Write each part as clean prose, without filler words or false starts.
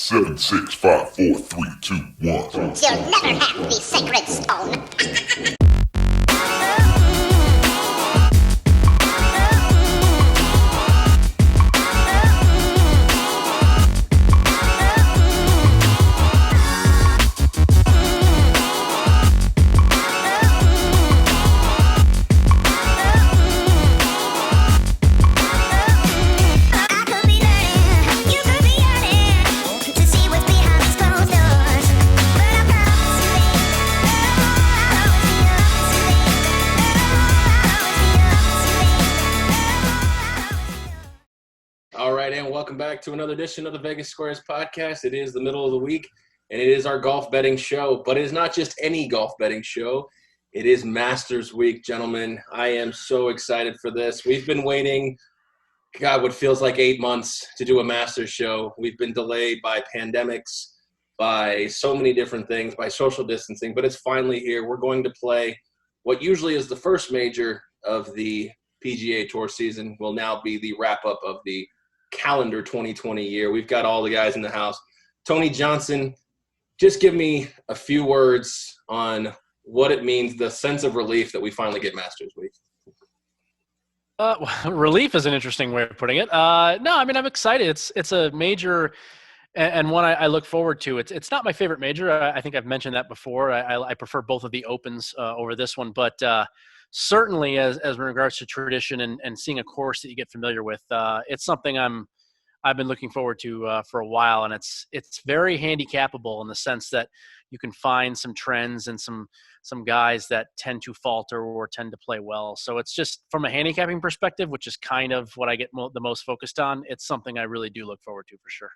7, 6, 5, 4, 3, 2, 1. You'll never have the sacred stone. Welcome back to another edition of the Vegas Squares podcast. It is the middle of the week, and it is our golf betting show. But it is not just any golf betting show. It is Masters Week, gentlemen. I am so excited for this. We've been waiting, God, what feels like 8 months to do a Masters show. We've been delayed by pandemics, by so many different things, by social distancing, but it's finally here. We're going to play what usually is the first major of the PGA Tour season, will now be the wrap-up of the calendar 2020 year. We've got all the guys in the house. Tony Johnson, just give me a few words on what it means, the sense of relief that we finally get Masters Week. Relief is an interesting way of putting it. No, I mean, I'm excited. It's a major and one I look forward to. It's not my favorite major. I think I've mentioned that before. I prefer both of the Opens over this one, but certainly as in regards to tradition and seeing a course that you get familiar with, it's something I've been looking forward to for a while, and it's very handicapable in the sense that you can find some trends and some guys that tend to falter or tend to play well. So it's just from a handicapping perspective, which is kind of what I get the most focused on. It's something I really do look forward to for sure.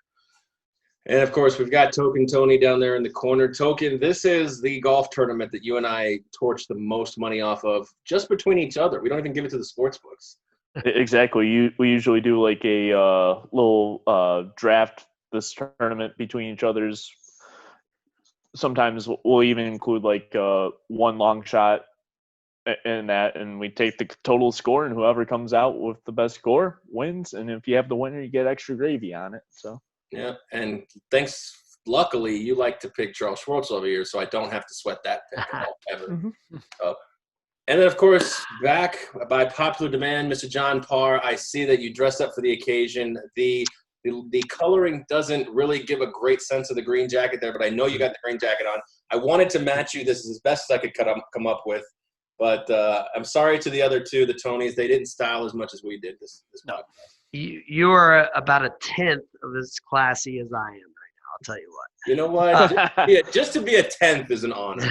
And, of course, we've got Token Tony down there in the corner. Token, this is the golf tournament that you and I torch the most money off of just between each other. We don't even give it to the sports books. Exactly. We usually do like a little draft this tournament between each other's. Sometimes we'll even include like one long shot in that, and we take the total score, and whoever comes out with the best score wins. And if you have the winner, you get extra gravy on it. So. Yeah, and luckily, you like to pick Charles Schwartz over here, so I don't have to sweat that pick at all, ever. Mm-hmm. And then, of course, back by popular demand, Mr. John Parr, I see that you dressed up for the occasion. The coloring doesn't really give a great sense of the green jacket there, but I know you got the green jacket on. I wanted to match you. This is as best as I could come up with. But I'm sorry to the other two, the Tonys. They didn't style as much as we did this podcast. You are about a tenth of as classy as I am right now. I'll tell you what. You know what? Just to be a 10th is an honor.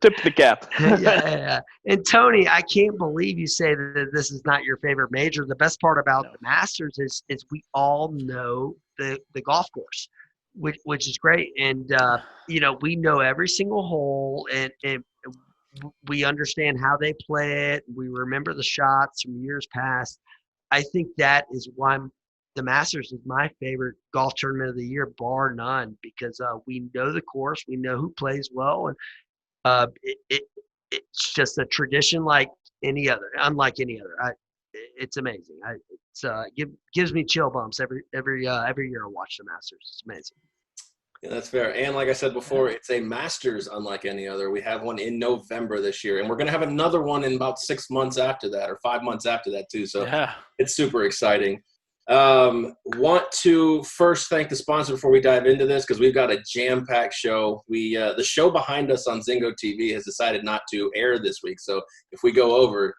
Tip the cap. Yeah. And Tony, I can't believe you say that this is not your favorite major. The best part about the Masters is we all know the golf course, which is great. And we know every single hole, and we understand how they play it. We remember the shots from years past. I think that is why the Masters is my favorite golf tournament of the year, bar none, because we know the course, we know who plays well, and it's just a tradition unlike any other. It's amazing. It gives me chill bumps every year I watch the Masters. It's amazing. Yeah, that's fair. And like I said before, it's a Masters unlike any other. We have one in November this year, and we're going to have another one in about 6 months after that, or 5 months after that too. So It's super exciting. Want to first thank the sponsor before we dive into this, because we've got a jam-packed show. The show behind us on Zingo TV has decided not to air this week. So if we go over,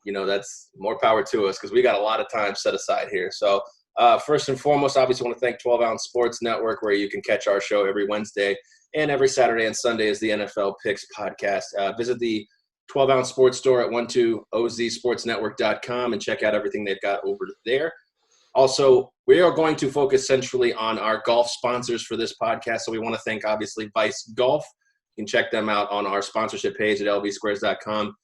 that's more power to us, because we got a lot of time set aside here. So first and foremost, obviously want to thank 12 Ounce Sports Network, where you can catch our show every Wednesday, and every Saturday and Sunday is the NFL Picks podcast. Visit the 12 Ounce Sports store at 12ozsportsnetwork.com and check out everything they've got over there. Also, we are going to focus centrally on our golf sponsors for this podcast. So we want to thank, obviously, Vice Golf. You can check them out on our sponsorship page at lvsquares.com.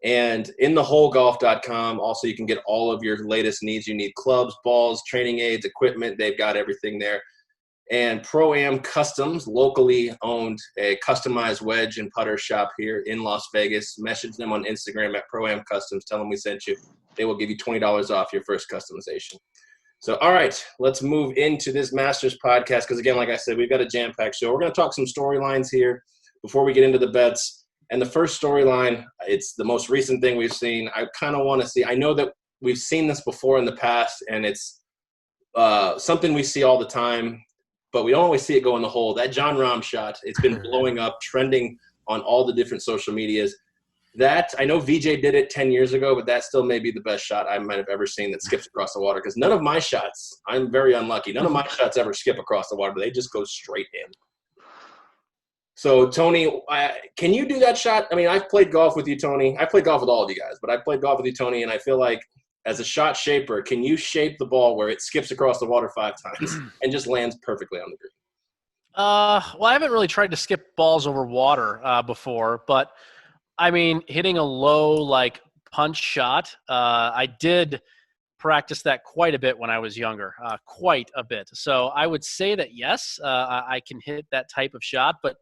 And inthewholegolf.com. Also, you can get all of your latest needs. You need clubs, balls, training aids, equipment. They've got everything there. And Pro-Am Customs, locally owned, a customized wedge and putter shop here in Las Vegas. Message them on Instagram at Pro-Am Customs. Tell them we sent you. They will give you $20 off your first customization. So, all right, let's move into this Masters podcast because, again, like I said, we've got a jam-packed show. We're going to talk some storylines here before we get into the bets. And the first storyline, it's the most recent thing we've seen. I kind of want to see – I know that we've seen this before in the past, and it's something we see all the time, but we don't always see it go in the hole. That Jon Rahm shot, it's been blowing up, trending on all the different social medias. That I know VJ did it 10 years ago, but that still may be the best shot I might have ever seen that skips across the water because none of my shots – I'm very unlucky. None of my shots ever skip across the water. They just go straight in. So, Tony, can you do that shot? I mean, I've played golf with you, Tony. I played golf with all of you guys, but I played golf with you, Tony, and I feel like as a shot shaper, can you shape the ball where it skips across the water 5 times and just lands perfectly on the green? Well, I haven't really tried to skip balls over water before, but, I mean, hitting a low, like, punch shot, I did practice that quite a bit when I was younger, quite a bit. So I would say that, yes, I can hit that type of shot, but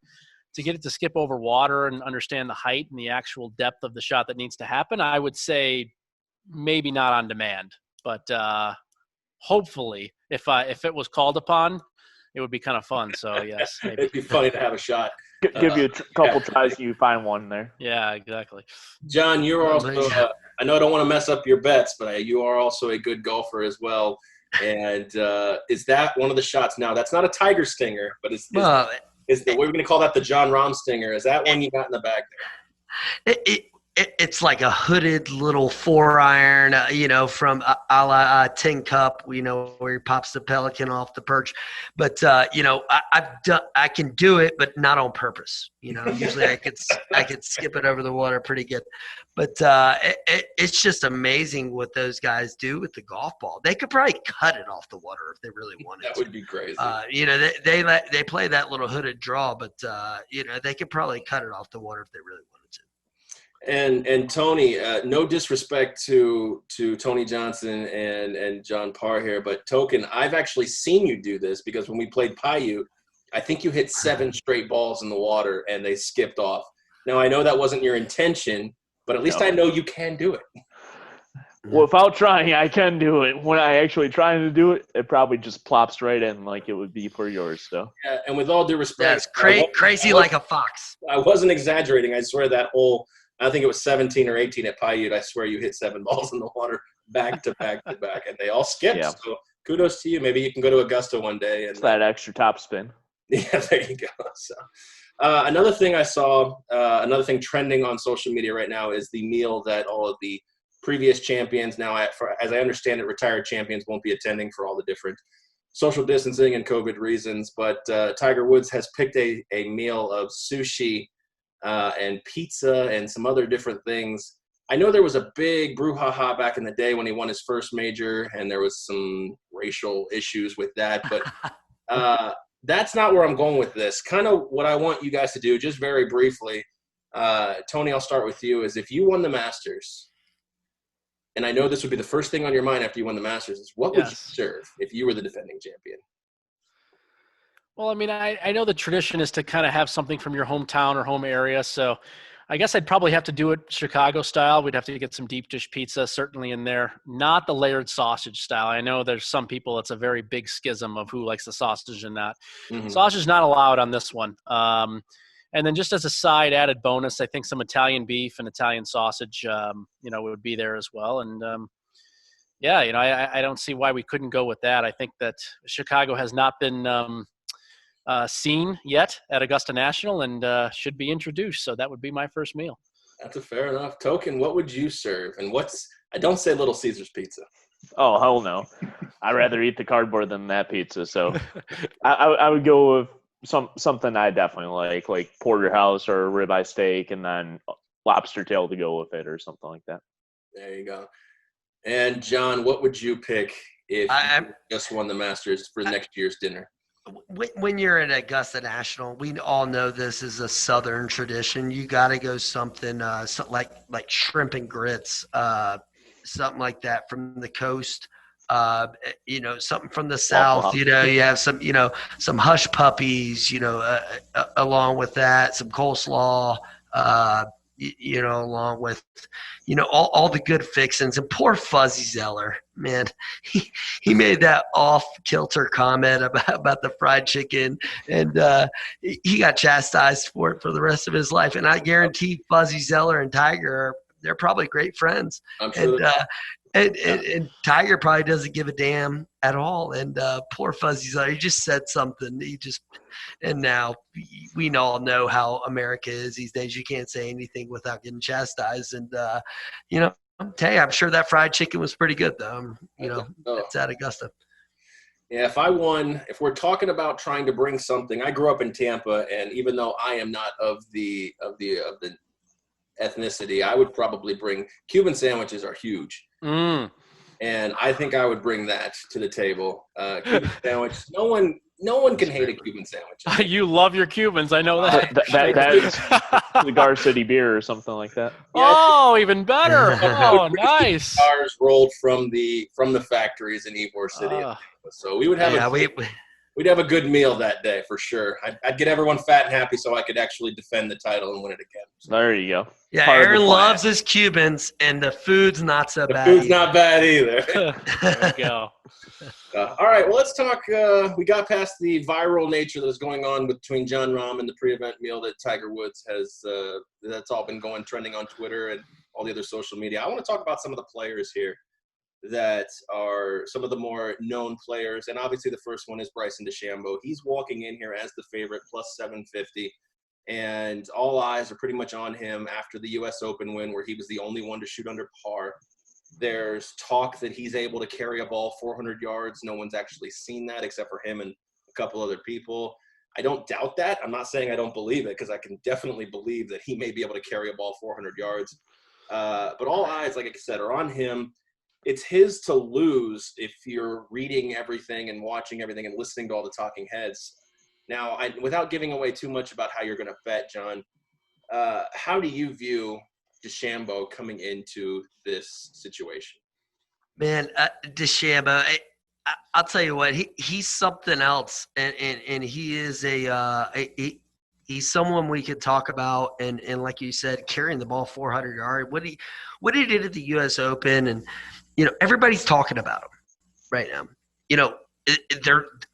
to get it to skip over water and understand the height and the actual depth of the shot that needs to happen, I would say maybe not on demand. But hopefully, if it was called upon, it would be kind of fun. So, yes. Maybe. It'd be funny to have a shot. Give you a couple tries and you find one there. Yeah, exactly. John, you're also I know I don't want to mess up your bets, but you are also a good golfer as well. And is that one of the shots? Now, that's not a Tiger stinger, but we're going to call that the Jon Rahm stinger. Is that one you got in the bag there? It's like a hooded little 4-iron, from a la Tin Cup, where he pops the pelican off the perch. But I can do it, but not on purpose. Usually I could skip it over the water pretty good. But it's just amazing what those guys do with the golf ball. They could probably cut it off the water if they really wanted to. That would be crazy. They play that little hooded draw, but they could probably cut it off the water if they really wanted to. And Tony, no disrespect to Tony Johnson and John Parr here, but Token, I've actually seen you do this because when we played Paiute, I think you hit 7 straight balls in the water and they skipped off. Now, I know that wasn't your intention, but at least I know you can do it. Without trying, I can do it. When I actually try to do it, it probably just plops right in like it would be for yours. So. Yeah, and with all due respect, that's crazy like a fox. I wasn't exaggerating. I swear that hole, I think it was 17 or 18 at Paiute. I swear you hit 7 balls in the water back to back to back, and they all skipped. Yeah. So kudos to you. Maybe you can go to Augusta one day. And it's that extra top spin. Yeah, there you go. So another thing I saw, another thing trending on social media right now is the meal that all of the previous champions, now as I understand it, retired champions won't be attending for all the different social distancing and COVID reasons. But Tiger Woods has picked a meal of sushi and pizza and some other different things. I know there was a big brouhaha back in the day when he won his first major, and there was some racial issues with that. But that's not where I'm going with this. Kind of what I want you guys to do, just very briefly, Tony, I'll start with you, is if you won the Masters, and I know this would be the first thing on your mind after you won the Masters, is what would you serve if you were the defending champion? Well, I mean, I know the tradition is to kind of have something from your hometown or home area. So I guess I'd probably have to do it Chicago style. We'd have to get some deep dish pizza certainly in there, not the layered sausage style. I know there's some people, it's a very big schism of who likes the sausage and not. Mm-hmm. Sausage is not allowed on this one. And then just as a side added bonus, I think some Italian beef and Italian sausage, would be there as well. And I don't see why we couldn't go with that. I think that Chicago has not been seen yet at Augusta National and should be introduced. So that would be my first meal. That's a fair enough. Token, what would you serve? And I don't say Little Caesars pizza. Oh, hell no. I'd rather eat the cardboard than that pizza. So I would go with something I definitely like porterhouse or ribeye steak and then lobster tail to go with it or something like that. There you go. And John, what would you pick if you just won the Masters for next year's dinner? When you're at Augusta National, we all know this is a Southern tradition. You got to go something like shrimp and grits, something like that from the coast. Something from the South. You have some hush puppies. Along with that, some coleslaw. along with, all the good fixings. And poor Fuzzy Zeller, man, he made that off-kilter comment about the fried chicken, and he got chastised for it for the rest of his life. And I guarantee Fuzzy Zeller and Tiger they're probably great friends. I'm sure. And Tiger probably doesn't give a damn at all. And poor Fuzzy Zeller, he just said something. And now we all know how America is these days. You can't say anything without getting chastised. And hey, I'm sure that fried chicken was pretty good though. It's at Augusta. Yeah, if we're talking about trying to bring something, I grew up in Tampa, and even though I am not of the ethnicity, I would probably bring Cuban sandwiches are huge. And I think I would bring that to the table. Cuban sandwich. No one can hate a Cuban sandwich. You love your Cubans, I know that. That's the Gar City beer or something like that. Oh, even better. Oh, nice. Cars rolled from the factories in Ybor City. So we would have we'd have a good meal that day for sure. I'd get everyone fat and happy so I could actually defend the title and win it again. So. There you go. Yeah, Aaron loves his Cubans, and the food's not so bad. The food's not bad either. There you go. All right, well, let's talk. We got past the viral nature that was going on between Jon Rahm and the pre-event meal that Tiger Woods has. That's all been trending on Twitter and all the other social media. I want to talk about some of the players here that are some of the more known players. And obviously the first one is Bryson DeChambeau. He's walking in here as the favorite, plus 750. And all eyes are pretty much on him after the U.S. Open win, where he was the only one to shoot under par. There's talk that he's able to carry a ball 400 yards. No one's actually seen that except for him and a couple other people. I don't doubt that. I'm not saying I don't believe it, because I can definitely believe that he may be able to carry a ball 400 yards. But all eyes, like I said, are on him. It's his to lose if you're reading everything and watching everything and listening to all the talking heads. Now, without giving away too much about how you're going to bet, John, how do you view DeChambeau coming into this situation? Man, DeChambeau, I'll tell you what, he's something else, and he is he's someone we could talk about, and like you said, carrying the ball 400 yards. What he did at the U.S. Open, and everybody's talking about him right now.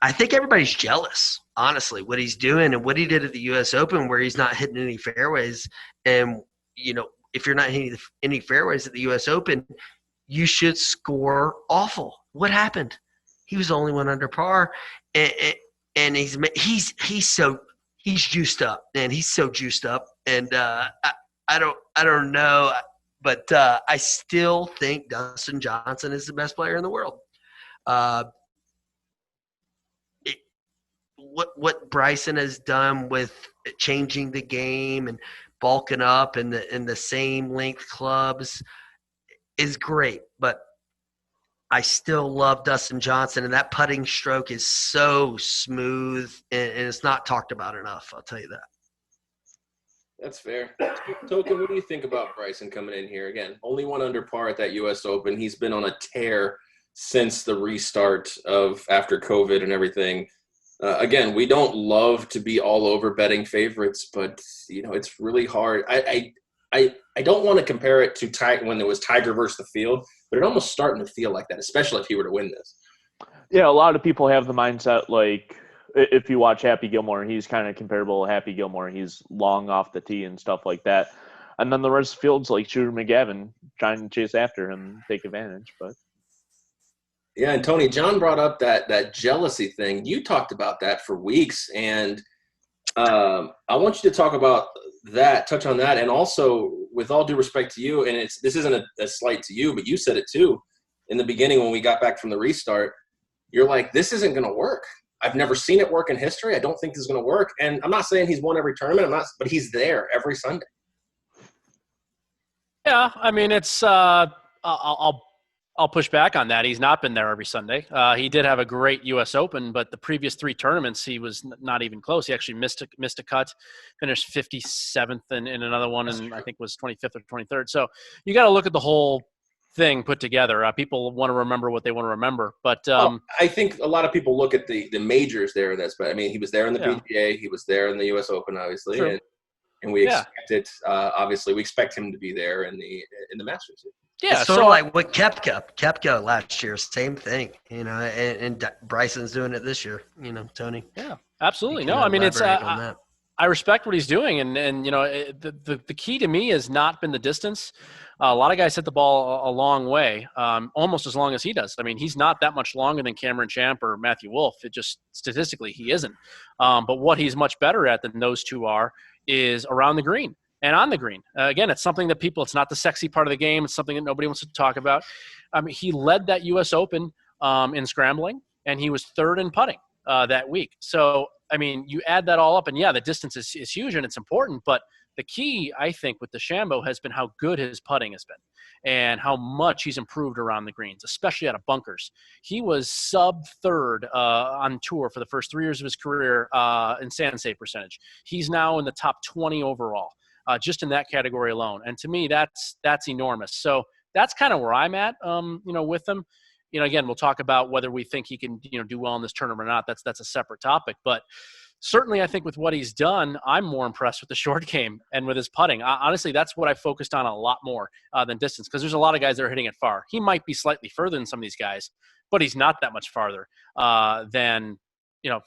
I think everybody's jealous, honestly, what he's doing and what he did at the U.S. Open, where he's not hitting any fairways. And if you're not hitting any fairways at the U.S. Open, you should score awful. What happened? He was the only one under par, and he's juiced up, man. He's so juiced up, and I don't know, but I still think Dustin Johnson is the best player in the world. What Bryson has done with changing the game and bulking up in the same length clubs is great, but I still love Dustin Johnson, and that putting stroke is so smooth, and it's not talked about enough. I'll tell you that. That's fair. Token, what do you think about Bryson coming in here? Again, only one under par at that U.S. Open. He's been on a tear since the restart after COVID and everything. Again, we don't love to be all over betting favorites, but it's really hard. I don't want to compare it to when it was Tiger versus the field, but it almost starting to feel like that, especially if he were to win this. Yeah, a lot of people have the mindset like if you watch Happy Gilmore, he's kind of comparable to Happy Gilmore. He's long off the tee and stuff like that. And then the rest of the field's like Shooter McGavin trying to chase after him, take advantage, but. Yeah, and Tony, John brought up that jealousy thing. You talked about that for weeks, and I want you to talk about that, touch on that, and also, with all due respect to you, and this isn't a slight to you, but you said it too in the beginning when we got back from the restart. You're like, this isn't going to work. I've never seen it work in history. I don't think this is going to work. And I'm not saying he's won every tournament. But he's there every Sunday. Yeah, I mean, it's I'll push back on that. He's not been there every Sunday. He did have a great U.S. Open, but the previous three tournaments, he was not even close. He actually missed a cut, finished 57th in another one, and I think was 25th or 23rd. So you got to look at the whole thing put together. People want to remember what they want to remember. But I think a lot of people look at the majors there. But I mean, he was there in the PGA. He was there in the U.S. Open, obviously. and we Yeah. expect it. Obviously, we expect him to be there in the Masters. Yeah, it's sort of like what Koepka last year, same thing, and Bryson's doing it this year, Tony. Yeah, absolutely. You No, can I mean, it's elaborate on that. I respect what he's doing, and the key to me has not been the distance. A lot of guys hit the ball a long way, almost as long as he does. I mean, he's not that much longer than Cameron Champ or Matthew Wolfe. It just statistically he isn't. But what he's much better at than those two are is around the green and on the green. Again, it's something that it's not the sexy part of the game. It's something that nobody wants to talk about. He led that U.S. Open in scrambling, and he was third in putting that week. So, I mean, you add that all up, and yeah, the distance is huge and it's important, but the key, I think, with Deschambeau has been how good his putting has been and how much he's improved around the greens, especially out of bunkers. He was sub-third on tour for the first 3 years of his career in sand save percentage. He's now in the top 20 overall, just in that category alone. And to me, that's enormous. So that's kind of where I'm at, with him. Again, we'll talk about whether we think he can, do well in this tournament or not. That's a separate topic. But certainly, I think with what he's done, I'm more impressed with the short game and with his putting. Honestly, that's what I focused on a lot more than distance, because there's a lot of guys that are hitting it far. He might be slightly further than some of these guys, but he's not that much farther than,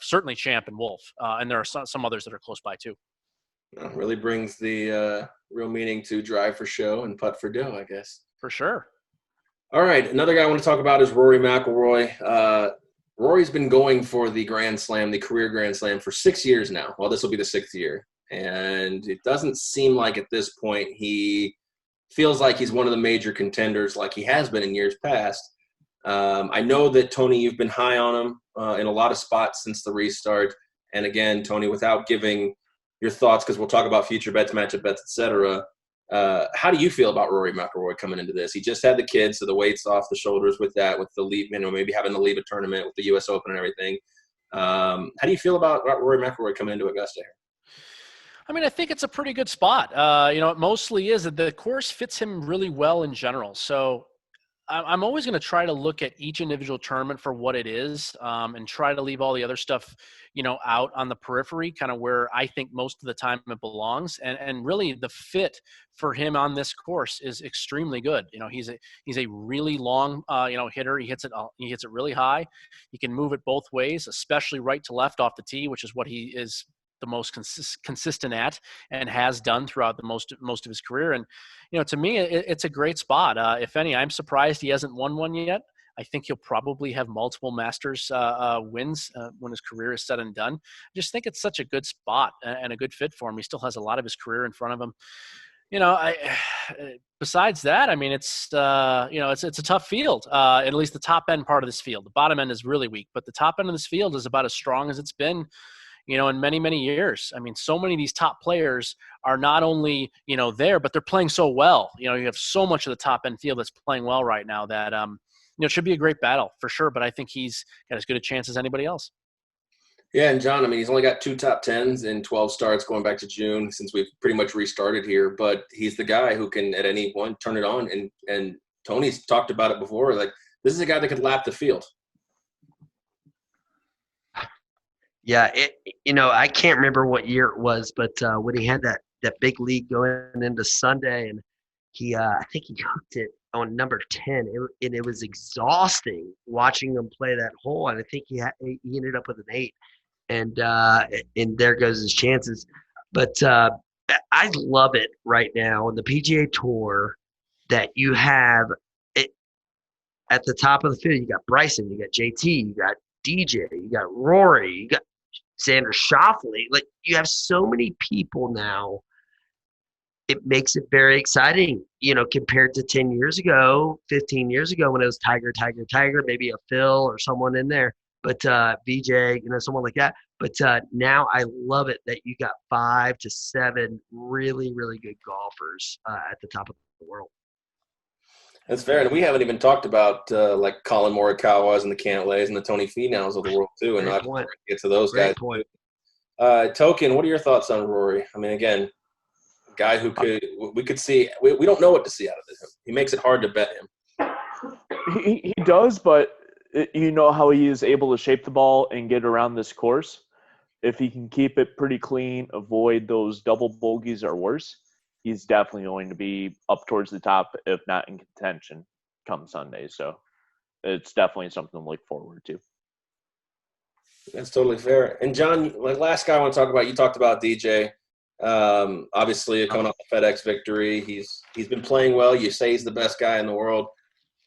certainly Champ and Wolfe. And there are some others that are close by too. It really brings the real meaning to drive for show and putt for dough, I guess. For sure. All right, another guy I want to talk about is Rory McIlroy. Rory's been going for the Grand Slam, the career Grand Slam, for 6 years now. Well, this will be the 6th year. And it doesn't seem like at this point he feels like he's one of the major contenders like he has been in years past. I know that, Tony, you've been high on him in a lot of spots since the restart. And again, Tony, without giving your thoughts, because we'll talk about future bets, matchup bets, etc. How do you feel about Rory McIlroy coming into this? He just had the kids, so the weight's off the shoulders with that, with the leave, maybe having to leave a tournament with the U.S. Open and everything. How do you feel about Rory McIlroy coming into Augusta here? I mean, I think it's a pretty good spot. It mostly is. The course fits him really well in general. So I'm always going to try to look at each individual tournament for what it is, and try to leave all the other stuff, out on the periphery, kind of where I think most of the time it belongs. And really the fit for him on this course is extremely good. He's a really long, hitter. He hits it really high. He can move it both ways, especially right to left off the tee, which is what he is the most consistent at and has done throughout the most of his career. And, to me, it's a great spot. If any, I'm surprised he hasn't won one yet. I think he'll probably have multiple Masters wins when his career is said and done. I just think it's such a good spot and a good fit for him. He still has a lot of his career in front of him. Besides that, I mean, it's a tough field. At least the top end part of this field. The bottom end is really weak, but the top end of this field is about as strong as it's been, in many, many years. I mean, so many of these top players are not only, there, but they're playing so well. You have so much of the top end field that's playing well right now that, it should be a great battle for sure. But I think he's got as good a chance as anybody else. Yeah, and John, I mean, he's only got 2 top 10s in 12 starts going back to June since we've pretty much restarted here. But he's the guy who can, at any point, turn it on. And Tony's talked about it before. Like, this is a guy that could lap the field. Yeah, I can't remember what year it was, but when he had that big lead going into Sunday, and I think he hooked it on number 10, and it was exhausting watching him play that hole. And I think he ended up with an 8, and there goes his chances. But I love it right now on the PGA Tour that you have it at the top of the field. You got Bryson, you got JT, you got DJ, you got Rory, you got Xander Schauffele. Like, you have so many people now. It makes it very exciting, compared to 10 years ago, 15 years ago when it was Tiger, maybe a Phil or someone in there, but VJ, someone like that. But now I love it that you got 5 to 7 really, really good golfers at the top of the world. That's fair. And we haven't even talked about like Colin Morikawas and the Cantleys and the Tony Finau's of the world too. And I'll get to those guys. Token, what are your thoughts on Rory? I mean, again, a guy who we could see, we don't know what to see out of him. He makes it hard to bet him. He does, but you know how he is able to shape the ball and get around this course. if he can keep it pretty clean, avoid those double bogeys or worse, he's definitely going to be up towards the top, if not in contention, come Sunday. So it's definitely something to look forward to. That's totally fair. And John, like last guy I want to talk about, you talked about DJ. Obviously coming off the FedEx victory. He's been playing well. You say he's the best guy in the world,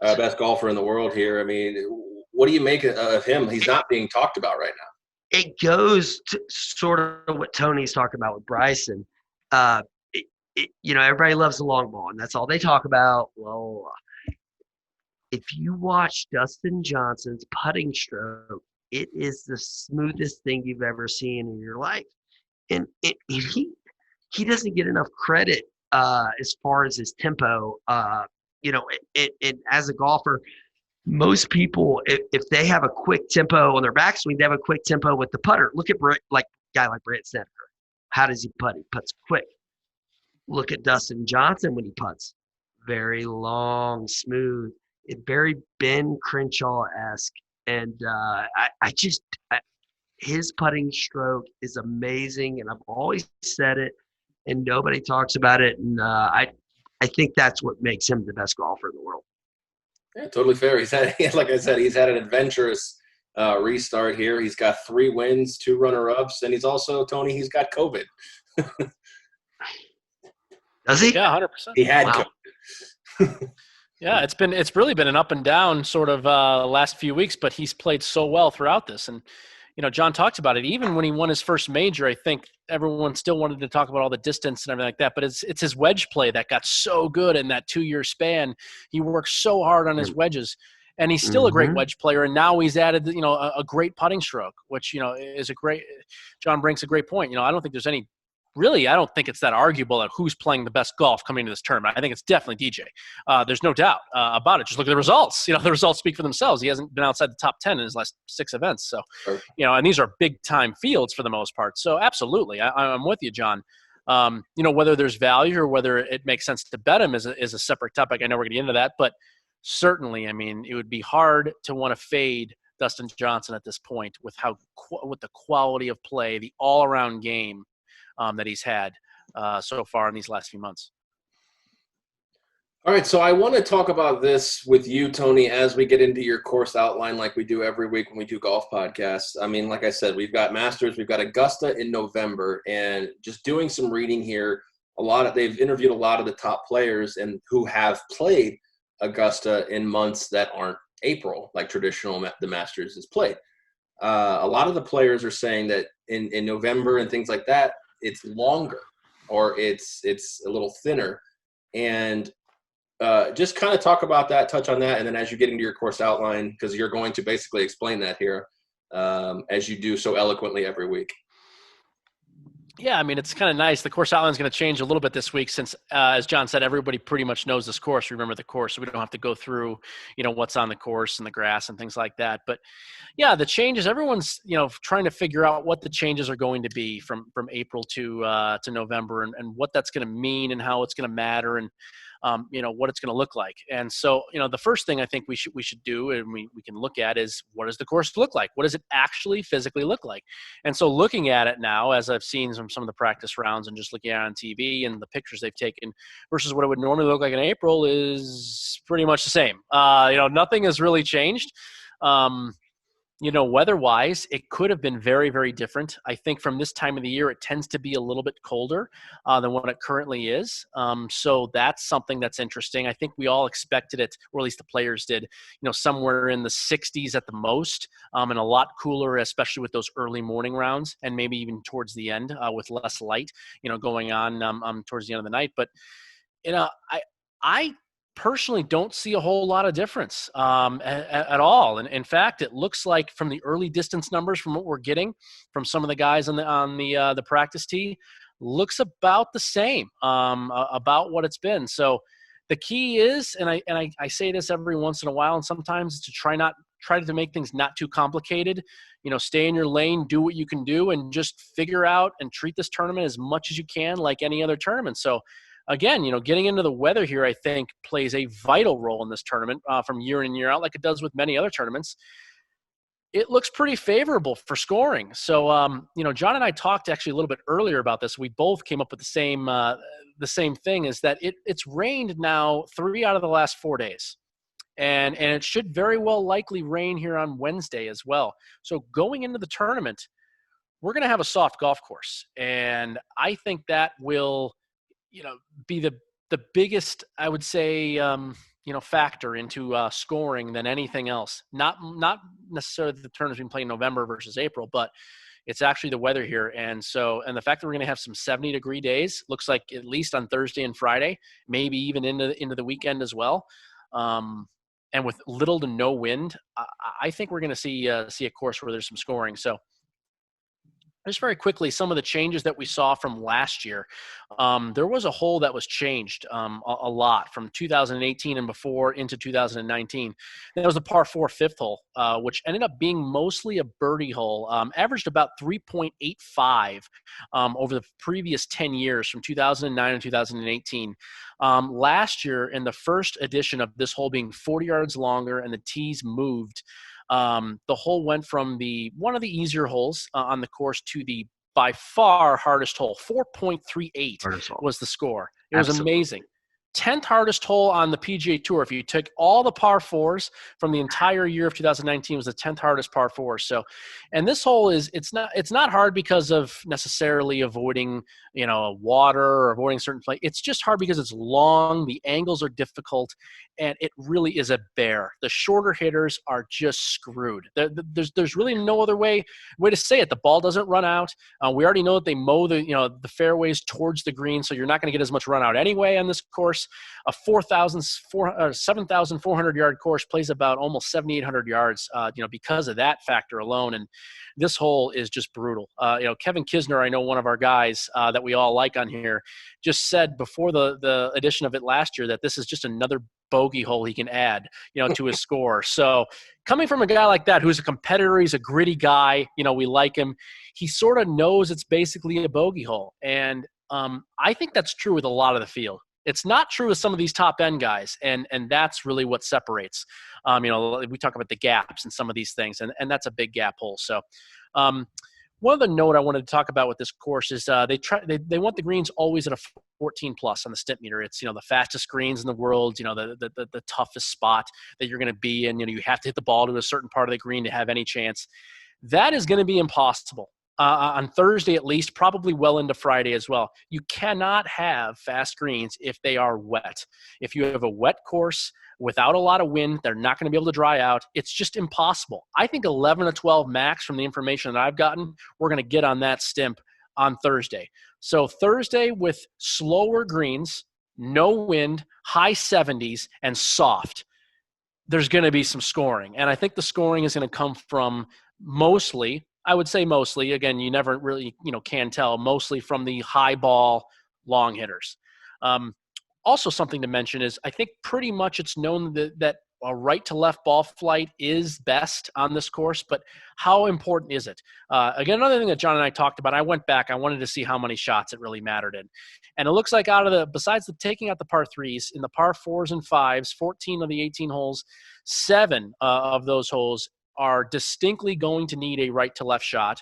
best golfer in the world here. I mean, what do you make of him? He's not being talked about right now. It goes to sort of what Tony's talking about with Bryson. Everybody loves the long ball, and that's all they talk about. Well, if you watch Dustin Johnson's putting stroke, it is the smoothest thing you've ever seen in your life. And he doesn't get enough credit as far as his tempo. And as a golfer, most people, if they have a quick tempo on their backswing, they have a quick tempo with the putter. Look at a guy like Brent Snedeker. How does he putt? He putts quick. Look at Dustin Johnson when he putts. Very long, smooth, very Ben Crenshaw-esque. And his putting stroke is amazing, and I've always said it, and nobody talks about it. And I think that's what makes him the best golfer in the world. Yeah, totally fair. Like I said, he's had an adventurous restart here. He's got 3 wins, 2 runner-ups, and he's also, Tony, he's got COVID. Does he? Yeah, 100%. He had COVID. Yeah, it's really been an up and down sort of last few weeks, but he's played so well throughout this. And, John talked about it. Even when he won his first major, I think everyone still wanted to talk about all the distance and everything like that. But it's his wedge play that got so good in that 2-year span. He worked so hard on his wedges, and he's still a great wedge player. And now he's added, a great putting stroke, which, is a great – John brings a great point. I don't think there's any – really, I don't think it's that arguable at who's playing the best golf coming into this tournament. I think it's definitely DJ. There's no doubt about it. Just look at the results. The results speak for themselves. He hasn't been outside the top 10 in his last 6 events. So, and these are big-time fields for the most part. So, absolutely, I'm with you, John. Whether there's value or whether it makes sense to bet him is a separate topic. I know we're going to get into that. But certainly, it would be hard to want to fade Dustin Johnson at this point with the quality of play, the all-around game that he's had so far in these last few months. All right, so I want to talk about this with you, Tony, as we get into your course outline like we do every week when we do golf podcasts. Like I said, we've got Masters, we've got Augusta in November, and just doing some reading here, they've interviewed a lot of the top players and who have played Augusta in months that aren't April, like traditional the Masters is played. A lot of the players are saying that in November and things like that, it's longer or it's a little thinner. And just kind of talk about that, touch on that. And then as you get into your course outline, because you're going to basically explain that here as you do so eloquently every week. Yeah, it's kind of nice. The course outline is going to change a little bit this week since, as John said, everybody pretty much knows this course. Remember the course, so we don't have to go through, what's on the course and the grass and things like that. But yeah, the changes. Everyone's trying to figure out what the changes are going to be from April to November and what that's going to mean and how it's going to matter and what it's going to look like. And so, the first thing I think we should do and we can look at is, what does the course look like? What does it actually physically look like? And so looking at it now, as I've seen from some of the practice rounds and just looking at it on TV and the pictures they've taken versus what it would normally look like in April is pretty much the same. Nothing has really changed. Weather-wise, it could have been very, very different. I think from this time of the year, it tends to be a little bit colder than what it currently is. So that's something that's interesting. I think we all expected it, or at least the players did, somewhere in the 60s at the most, and a lot cooler, especially with those early morning rounds, and maybe even towards the end with less light, going on towards the end of the night. But, I personally don't see a whole lot of difference at all. And in fact, it looks like from the early distance numbers from what we're getting from some of the guys on the practice tee, looks about the same about what it's been. So the key is, and I say this every once in a while, and sometimes it's to try to make things not too complicated. Stay in your lane, do what you can do, and just figure out and treat this tournament as much as you can like any other tournament. So again, getting into the weather here, I think, plays a vital role in this tournament from year in and year out, like it does with many other tournaments. it looks pretty favorable for scoring. So, John and I talked actually a little bit earlier about this. We both came up with the same thing, is that it's rained now 3 out of the last 4 days. And it should very well likely rain here on Wednesday as well. So going into the tournament, we're going to have a soft golf course. And I think that will, be the biggest, I would say, factor into scoring than anything else. Not necessarily the tournament's been played in November versus April, but it's actually the weather here. And the fact that we're going to have some 70-degree days, looks like at least on Thursday and Friday, maybe even into the weekend as well. And with little to no wind, I think we're going to see a course where there's some scoring. So just very quickly, some of the changes that we saw from last year. There was a hole that was changed a lot from 2018 and before into 2019. That was the par 4 fifth hole, which ended up being mostly a birdie hole, averaged about 3.85 over the previous 10 years from 2009 and 2018. Last year, in the first edition of this hole being 40 yards longer and the tees moved, the hole went from one of the easier holes on the course to the by far hardest hole. 4.38 was the score. It was amazing. 10th hardest hole on the PGA Tour. If you took all the par fours from the entire year of 2019, was the 10th hardest par four. So, and this hole it's not hard because of necessarily avoiding, water or avoiding certain play. It's just hard because it's long. The angles are difficult, and it really is a bear. The shorter hitters are just screwed. There's really no other way to say it. The ball doesn't run out. We already know that they mow the fairways towards the green, so you're not going to get as much run out anyway on this course. A 7,400 yard course plays about almost 7,800 yards, because of that factor alone. And this hole is just brutal. Kevin Kisner, I know one of our guys that we all like on here, just said before the edition of it last year that this is just another bogey hole he can add, to his score. So coming from a guy like that, who's a competitor, he's a gritty guy, we like him. He sort of knows it's basically a bogey hole. And I think that's true with a lot of the field. It's not true with some of these top end guys, and that's really what separates. We talk about the gaps and some of these things, and that's a big gap hole. So, one other note I wanted to talk about with this course is they want the greens always at a 14 plus on the Stimpmeter. It's the fastest greens in the world. The toughest spot that you're going to be in. You have to hit the ball to a certain part of the green to have any chance. That is going to be impossible. On Thursday at least, probably well into Friday as well. You cannot have fast greens if they are wet. If you have a wet course without a lot of wind, they're not going to be able to dry out. It's just impossible. I think 11 to 12 max from the information that I've gotten, we're going to get on that stimp on Thursday. So Thursday with slower greens, no wind, high 70s, and soft, there's going to be some scoring. And I think the scoring is going to come from mostly, I would say mostly, again, you never really, can tell, mostly from the high ball long hitters. Also something to mention is I think pretty much it's known that a right to left ball flight is best on this course, but how important is it? Again, another thing that John and I talked about, I went back, I wanted to see how many shots it really mattered in. And it looks like besides taking out the par threes, in the par fours and fives, 14 of the 18 holes, 7 of those holes are distinctly going to need a right to left shot,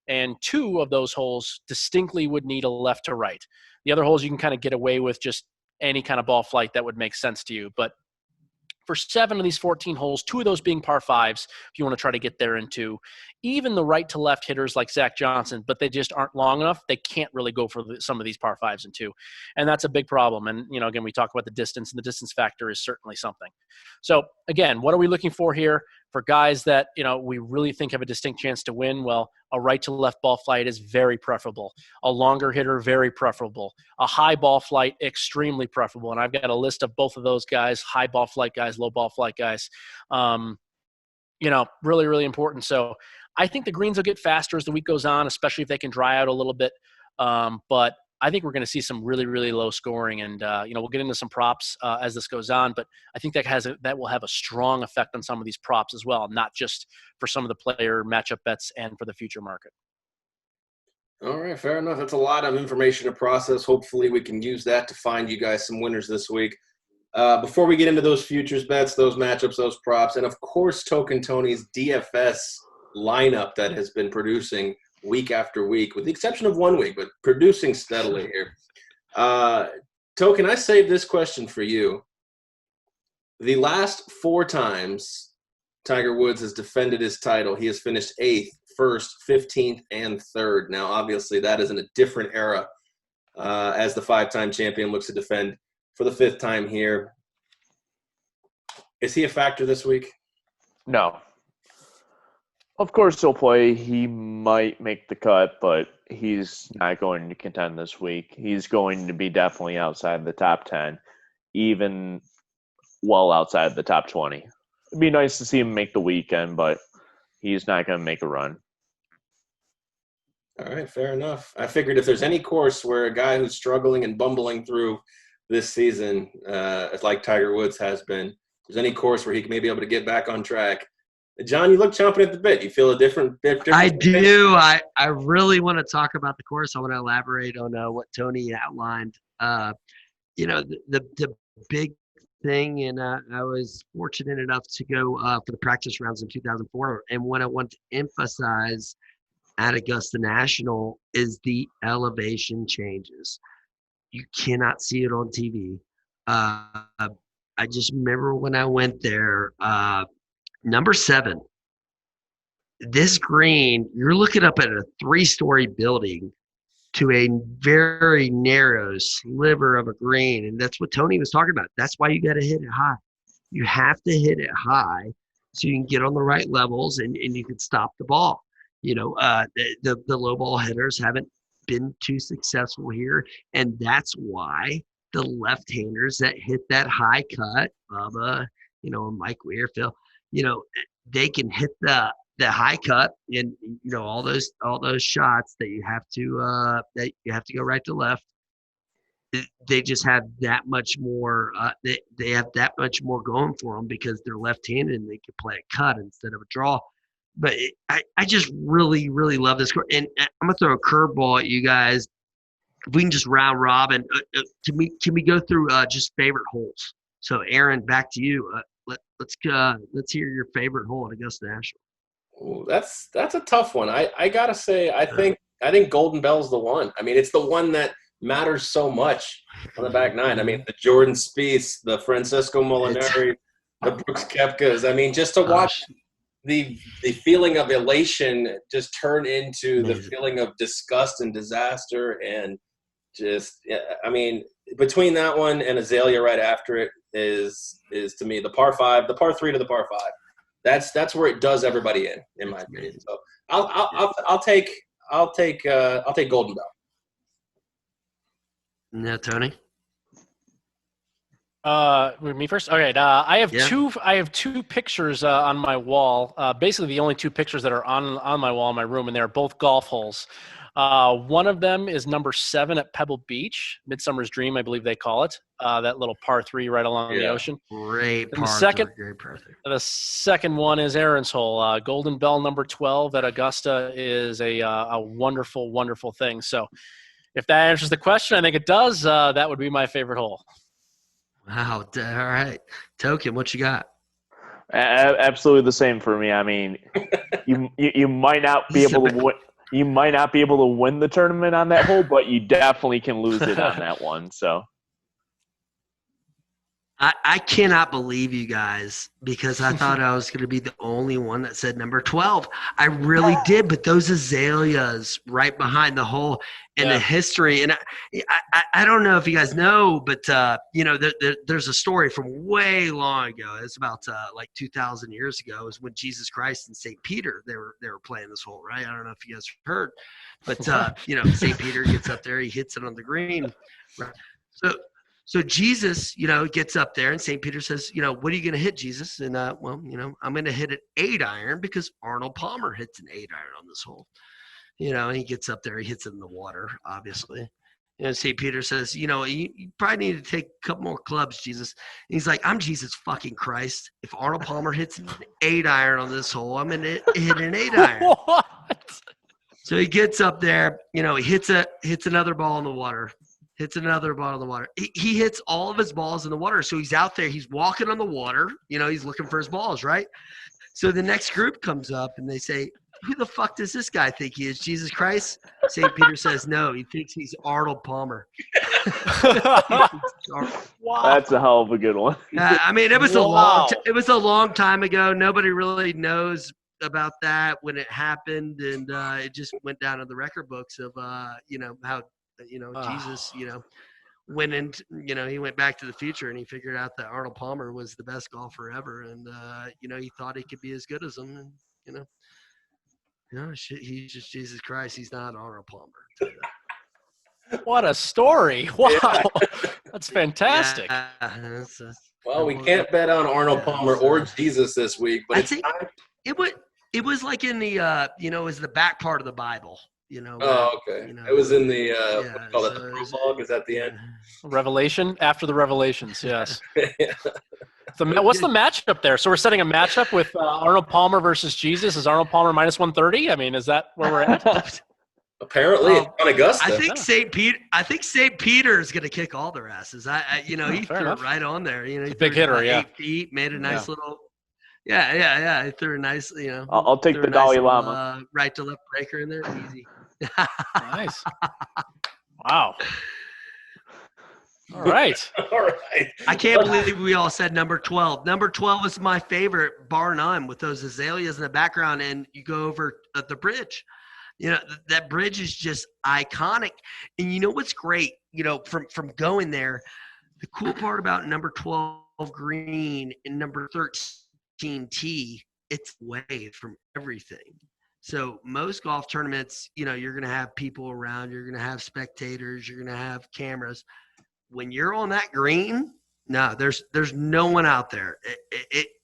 and 2 of those holes distinctly would need a left to right. The other holes you can kind of get away with just any kind of ball flight that would make sense to you. But for 7 of these 14 holes, 2 of those being par 5s, if you want to try to get there in 2, even the right to left hitters like Zach Johnson, but they just aren't long enough, they can't really go for some of these par 5s and 2. And that's a big problem. And, again, we talk about the distance, and the distance factor is certainly something. So, again, what are we looking for here? For guys that, we really think have a distinct chance to win, well, a right to left ball flight is very preferable. A longer hitter, very preferable. A high ball flight, extremely preferable. And I've got a list of both of those guys, high ball flight guys, low ball flight guys. Really, really important. So I think the greens will get faster as the week goes on, especially if they can dry out a little bit. But I think we're going to see some really, really low scoring, and we'll get into some props as this goes on. But I think that will have a strong effect on some of these props as well, not just for some of the player matchup bets and for the future market. All right, fair enough. That's a lot of information to process. Hopefully, we can use that to find you guys some winners this week. Before we get into those futures bets, those matchups, those props, and of course, Token Tony's DFS lineup that has been producing week after week, with the exception of 1 week, but producing steadily here. Token, I saved this question for you. The last 4 times Tiger Woods has defended his title, he has finished 8th, 1st, 15th, and 3rd. Now, obviously, that is in a different era as the 5-time champion looks to defend for the 5th time here. Is he a factor this week? No. Of course he'll play. He might make the cut, but he's not going to contend this week. He's going to be definitely outside the top 10, even well outside the top 20. It'd be nice to see him make the weekend, but he's not going to make a run. All right, fair enough. I figured if there's any course where a guy who's struggling and bumbling through this season, like Tiger Woods has been, if there's any course where he may be able to get back on track. John, you look chomping at the bit. You feel a different I do. I really want to talk about the course. I want to elaborate on what Tony outlined. The big thing, and I was fortunate enough to go for the practice rounds in 2004. And what I want to emphasize at Augusta National is the elevation changes. You cannot see it on TV. I just remember when I went there, number 7, this green, you're looking up at a 3-story building to a very narrow sliver of a green. And that's what Tony was talking about. That's why you got to hit it high. You have to hit it high so you can get on the right levels and you can stop the ball. The low ball hitters haven't been too successful here. And that's why the left-handers that hit that high cut, Bubba, Mike Weir, Phil, they can hit the high cut and all those shots that you have to go right to left. They just have that much more. They have that much more going for them because they're left-handed and they can play a cut instead of a draw. But I just really, really love this course. And I'm gonna throw a curveball at you guys. If we can just round robin, can we go through just favorite holes? So Aaron, back to you. Let's hear your favorite hole at Augusta National. Ooh, that's a tough one. I gotta say, I think Golden Bell's the one. I mean, it's the one that matters so much on the back nine. I mean, the Jordan Spieth, the Francisco Molinari, the Brooks Koepkas. I mean, just to watch the feeling of elation just turn into the feeling of disgust and disaster, and just, I mean, between that one and Azalea right after it is to me the par 5, the par 3 to the par 5. That's where it does everybody in my opinion. So I'll take Golden Bell. Yeah, Tony. Me first. Okay. I have two pictures on my wall. Basically, the only 2 pictures that are on my wall in my room, and they're both golf holes. One of them is number 7 at Pebble Beach, Midsummer's Dream, I believe they call it. That little par 3 right along the ocean. Great par 3. The second one is Aaron's hole. Golden Bell number 12 at Augusta is a wonderful, wonderful thing. So if that answers the question, I think it does. That would be my favorite hole. Wow. All right. Token, what you got? Absolutely the same for me. I mean, you might not be able to win. You might not be able to win the tournament on that hole, but you definitely can lose it on that one. So I cannot believe you guys, because I thought I was going to be the only one that said number 12. I really did, but those azaleas right behind the hole and the history. And I don't know if you guys know, but there's a story from way long ago. It's about like 2,000 years ago, is when Jesus Christ and St. Peter, they were playing this hole, right? I don't know if you guys heard, but St. Peter gets up there, he hits it on the green. Right? So Jesus, gets up there, and St. Peter says, what are you going to hit, Jesus? And, I'm going to hit an 8-iron because Arnold Palmer hits an 8-iron on this hole. And he gets up there, he hits it in the water, obviously. St. Peter says, you probably need to take a couple more clubs, Jesus. And he's like, I'm Jesus fucking Christ. If Arnold Palmer hits an 8-iron on this hole, I'm going to hit an 8-iron. What? So he gets up there, he hits another ball in the water. He hits all of his balls in the water. So he's out there. He's walking on the water. He's looking for his balls, right? So the next group comes up and they say, who the fuck does this guy think he is? Jesus Christ? St. Peter says no. He thinks he's Arnold Palmer. Wow. That's a hell of a good one. I mean, it was Wow. it was a long time ago. Nobody really knows about that when it happened, and it just went down in the record books of how Jesus went into he went back to the future and he figured out that Arnold Palmer was the best golfer ever, and he thought he could be as good as him, and shit, he's just Jesus Christ. He's not Arnold Palmer. What a story. Wow. That's fantastic. Yeah, Well, we can't bet on Arnold Palmer or Jesus this week, but I it's think time. it was like in the it was the back part of the Bible. Oh, okay. It was in the what do you call it, the prologue? Is that the end? Revelation after the revelations, yes. What's the matchup there? So we're setting a matchup with Arnold Palmer versus Jesus. Is Arnold Palmer minus 130? I mean, is that where we're at? Apparently, it's on Augusta. I think St. Peter is going to kick all their asses. He threw enough. it right on there. He big threw it hitter, about yeah. 8 feet, made a nice little. Yeah. He threw a nice, I'll take threw the a nice Dalai little, Lama. right to left breaker in there, easy. Nice. Wow. All right. All right. I can't believe we all said number 12. Number 12 is my favorite, bar none, with those azaleas in the background, and you go over the bridge. That bridge is just iconic. And you know what's great? From going there, the cool part about number 12 green and number 13 tee, it's away from everything. So most golf tournaments, you're going to have people around, you're going to have spectators, you're going to have cameras. When you're on that green, no, there's no one out there.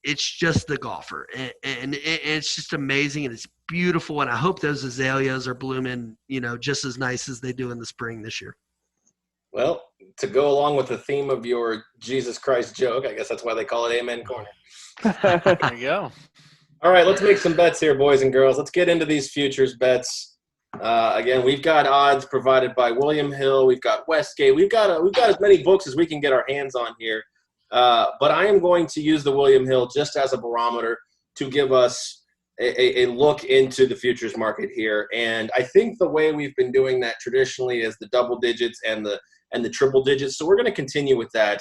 It's just the golfer, and it's just amazing, and it's beautiful. And I hope those azaleas are blooming, just as nice as they do in the spring this year. Well, to go along with the theme of your Jesus Christ joke, I guess that's why they call it Amen Corner. There you go. All right, let's make some bets here, boys and girls. Let's get into these futures bets. Again, we've got odds provided by William Hill. We've got Westgate. We've got as many books as we can get our hands on here. But I am going to use the William Hill just as a barometer to give us a look into the futures market here. And I think the way we've been doing that traditionally is the double digits and the triple digits. So we're going to continue with that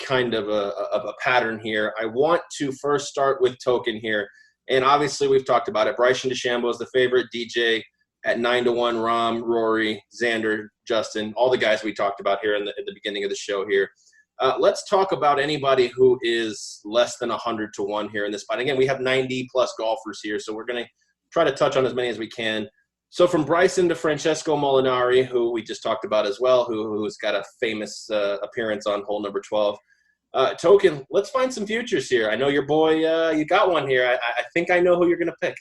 kind of a pattern here. I want to first start with token here. And obviously we've talked about it. Bryson Deschambeau is the favorite. DJ at 9-1, Rahm, Rory, Xander, Justin, all the guys we talked about here at the beginning of the show here. Let's talk about anybody who is less than 100-1 here in this spot. Again, we have 90-plus golfers here, so we're going to try to touch on as many as we can. So from Bryson to Francesco Molinari, who we just talked about as well, who's got a famous appearance on hole number 12. Token, let's find some futures here. I know your boy, you got one here. I think I know who you're going to pick.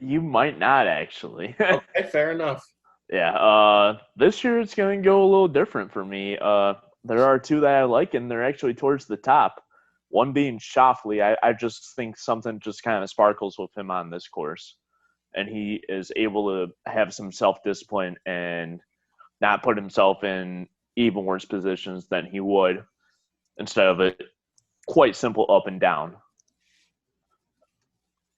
You might not, actually. Okay, fair enough. Yeah, this year it's going to go a little different for me. There are two that I like, and they're actually towards the top. One being Schauffele. I just think something just kind of sparkles with him on this course. And he is able to have some self-discipline and not put himself in even worse positions than he would instead of a quite simple up and down.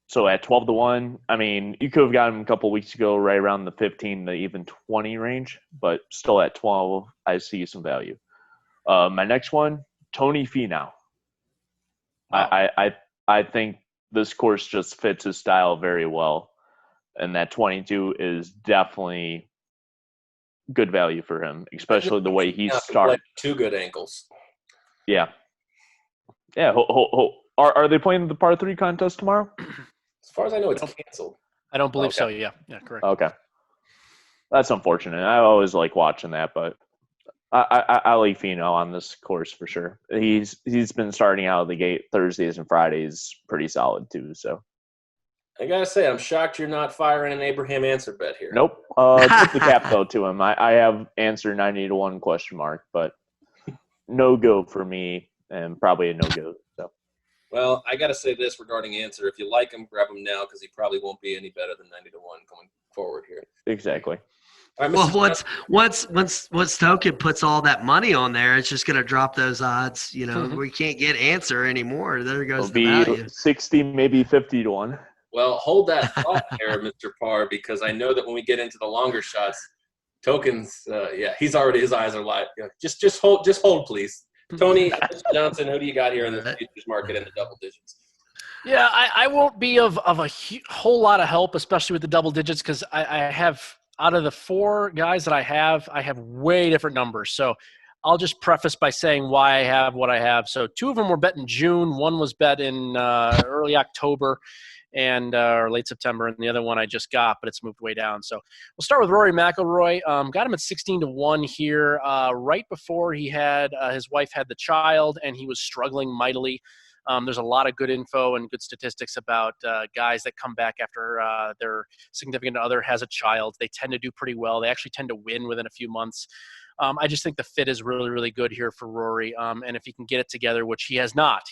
So at 12-1, I mean, you could have got him a couple weeks ago right around the 15 to even 20 range, but still at 12, I see some value. My next one, Tony Finau. Wow. I think this course just fits his style very well, and that 22 is definitely good value for him, especially the way he's started. Like 2 good ankles. Yeah. Yeah. Are they playing the par 3 contest tomorrow? As far as I know, it's canceled. I don't believe so. Yeah, correct. Okay. That's unfortunate. I always like watching that, but I like Finau on this course for sure. He's been starting out of the gate Thursdays and Fridays pretty solid too. So I gotta say, I'm shocked you're not firing an Abraham Answer bet here. Nope. Tip the cap though to him. I have answer 90-1 question mark, but no go for me and probably a no go. So. Well, I got to say this regarding Answer. If you like him, grab him now because he probably won't be any better than 90-1 going forward here. Exactly. All right, well, once Token puts all that money on there, it's just going to drop those odds. We can't get Answer anymore. There goes It'll the be value. 60, maybe 50-1. Well, hold that thought there, Mr. Parr, because I know that when we get into the longer shots, Tokens, he's already, his eyes are live. Just hold, please. Tony, Mr. Johnson, who do you got here in the futures market in the double digits? Yeah, I won't be of a whole lot of help, especially with the double digits, because I have, out of the 4 guys that I have way different numbers. So I'll just preface by saying why I have what I have. So 2 of them were bet in June. One was bet in early October and or late September, and the other one I just got, but it's moved way down. So we'll start with Rory Mcilroy. Got him at 16-1 here, right before he had his wife had the child, and he was struggling mightily. There's a lot of good info and good statistics about guys that come back after their significant other has a child. They tend to do pretty well. They actually tend to win within a few months. I just think the fit is really, really good here for Rory. And if he can get it together, which he has not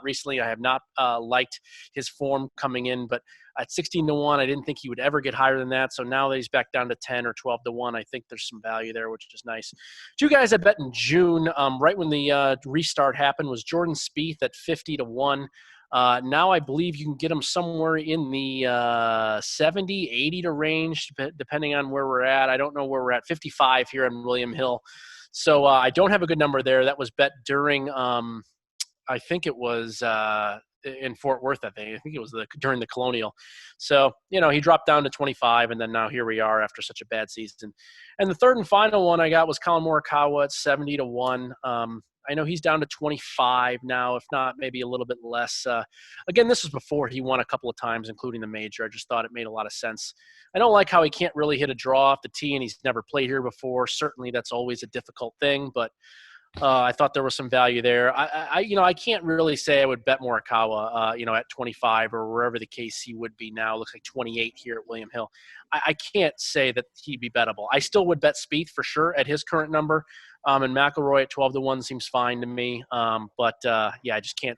recently. I have not liked his form coming in, but at 16-1, I didn't think he would ever get higher than that. So now that he's back down to 10 or 12-1, I think there's some value there, which is nice. 2 guys I bet in June, right when the restart happened, was Jordan Spieth at 50-1. Now I believe you can get him somewhere in the 70, 80 to range, depending on where we're at. I don't know where we're at. 55 here in William Hill. So I don't have a good number there. That was bet during, I think it was in Fort Worth, I think it was during the Colonial. So, he dropped down to 25, and then now here we are after such a bad season. And the third and final one I got was Colin Morikawa at 70-1. I know he's down to 25 now, if not maybe a little bit less. Again, this was before he won a couple of times, including the major. I just thought it made a lot of sense. I don't like how he can't really hit a draw off the tee, and he's never played here before. Certainly that's always a difficult thing, but I thought there was some value there. I can't really say I would bet Morikawa, at 25 or wherever the case he would be now. It looks like 28 here at William Hill. I can't say that he'd be bettable. I still would bet Spieth for sure at his current number. And McIlroy at 12-1 seems fine to me. I just can't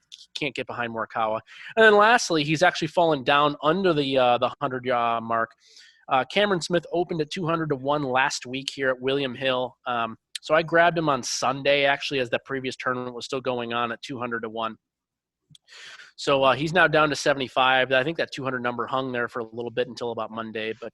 get behind Morikawa. And then lastly, he's actually fallen down under the 100 mark. Cameron Smith opened at 200-1 last week here at William Hill. So I grabbed him on Sunday, actually, as that previous tournament was still going on at 200-1. So he's now down to 75. I think that 200 number hung there for a little bit until about Monday. But,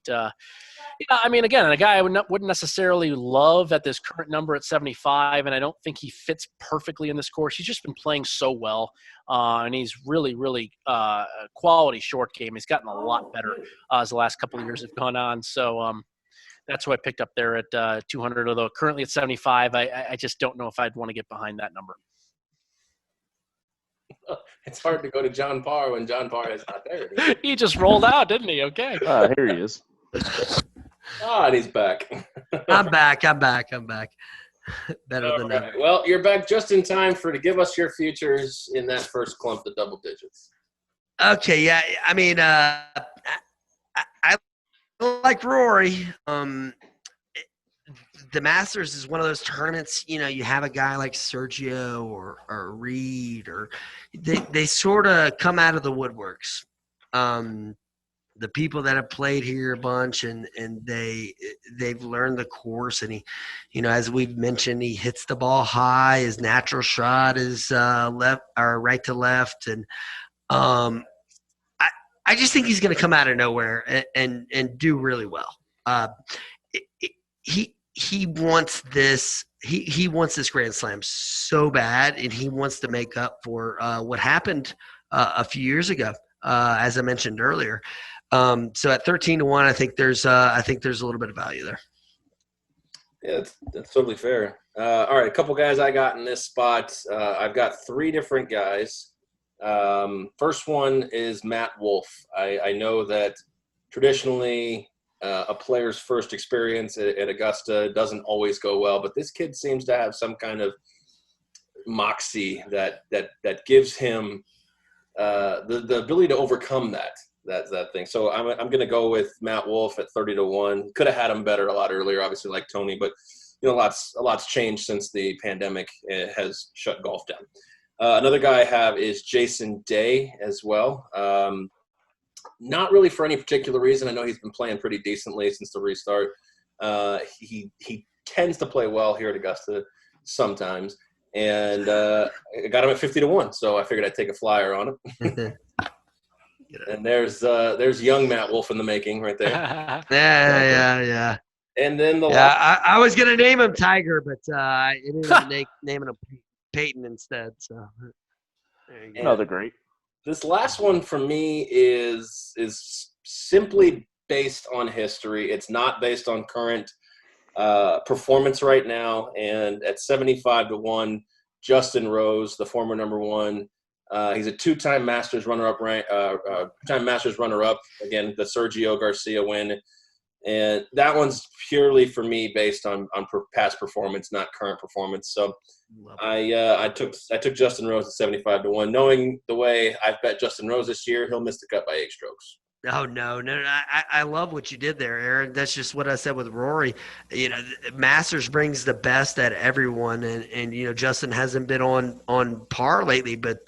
again, a guy I wouldn't necessarily love at this current number at 75, and I don't think he fits perfectly in this course. He's just been playing so well, and he's really, really quality short game. He's gotten a lot better as the last couple of years have gone on. So that's who I picked up there at 200, although currently at 75, I just don't know if I'd want to get behind that number. It's hard to go to John Parr when John Parr is not there. He just rolled out, didn't he? Okay. Here he is. And he's back. I'm back. Better than ever. Well, you're back just in time to give us your futures in that first clump of double digits. Okay, yeah. I like Rory. The Masters is one of those tournaments, you have a guy like Sergio or Reed, or they sort of come out of the woodworks. The people that have played here a bunch and they've learned the course, and he, as we've mentioned, he hits the ball high. His natural shot is left or right to left, and I just think he's going to come out of nowhere and do really well. He wants this. He wants this Grand Slam so bad, and he wants to make up for what happened a few years ago, as I mentioned earlier. So at 13-1, I think there's a little bit of value there. Yeah, that's totally fair. All right, a couple guys I got in this spot. I've got 3 different guys. First one is Matt Wolfe. I know that traditionally a player's first experience at Augusta doesn't always go well, but this kid seems to have some kind of moxie that gives him the ability to overcome that thing. So I'm going to go with Matt Wolfe at 30-1. Could have had him better a lot earlier, obviously, like Tony, but a lot's changed since the pandemic has shut golf down. Another guy I have is Jason Day as well. Not really for any particular reason. I know he's been playing pretty decently since the restart. He tends to play well here at Augusta sometimes, and I got him at 50-1, so I figured I'd take a flyer on him. And there's young Matt Wolfe in the making right there. Yeah. And then I was gonna name him Tiger, but I ended up naming him Peyton instead. So there you go. Another great. This last one for me is simply based on history. It's not based on current performance right now. And at 75-1, Justin Rose, the former number one. He's a two-time Masters runner-up. Time Masters runner-up. Again, the Sergio Garcia win. And that one's purely for me based on past performance, not current performance. So I took Justin Rose at 75-1, knowing the way I've bet Justin Rose this year, he'll miss the cut by 8 strokes. Oh, no. I love what you did there, Aaron. That's just what I said with Rory. Masters brings the best at everyone, and Justin hasn't been on par lately, but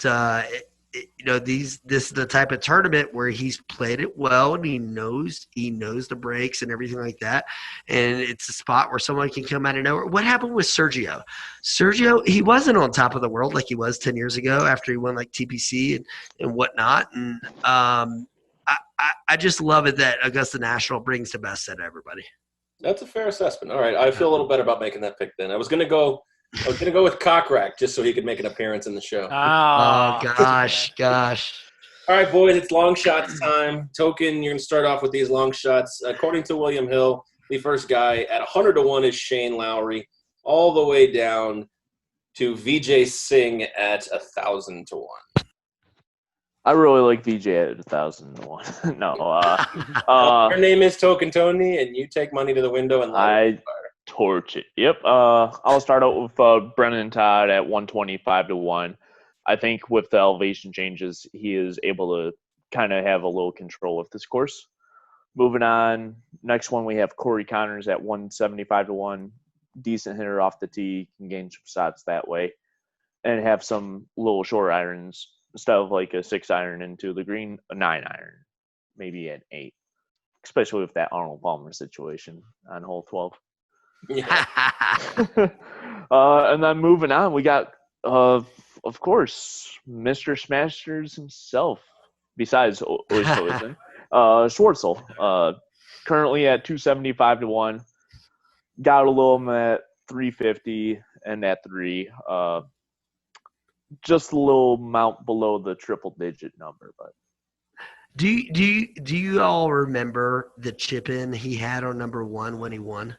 this is the type of tournament where he's played it well, and he knows the breaks and everything like that. And it's a spot where someone can come out of nowhere. What happened with Sergio? Sergio, he wasn't on top of the world like he was 10 years ago after he won like TPC and whatnot. And I just love it that Augusta National brings the best at everybody. That's a fair assessment. All right, I feel a little better about making that pick then. I was gonna go with Cockrack just so he could make an appearance in the show. Oh gosh. All right, boys, it's long shots time. Token, you're gonna start off with these long shots. According to William Hill, the first guy at 100-1 is Shane Lowry, all the way down to Vijay Singh at 1,000-1. I really like VJ at 1,001. No, Your name is Token Tony, and you take money to the window and light fire. Torch it. Yep. I'll start out with Brennan Todd at 125-1. I think with the elevation changes, he is able to kind of have a little control of this course. Moving on, next one we have Corey Connors at 175-1. Decent hitter off the tee, can gain some shots that way, and have some little short irons instead of like a 6-iron into the green, a 9-iron, maybe an 8, especially with that Arnold Palmer situation on hole 12. Yeah. And then moving on, we got, of course, Mr. Smashers himself, besides Oosthuizen, Schwartzel, currently at 275-1. Got a little at 350 and at 3. Just a little amount below the triple-digit number, but. Do you all remember the chip in he had on number 1 when he won?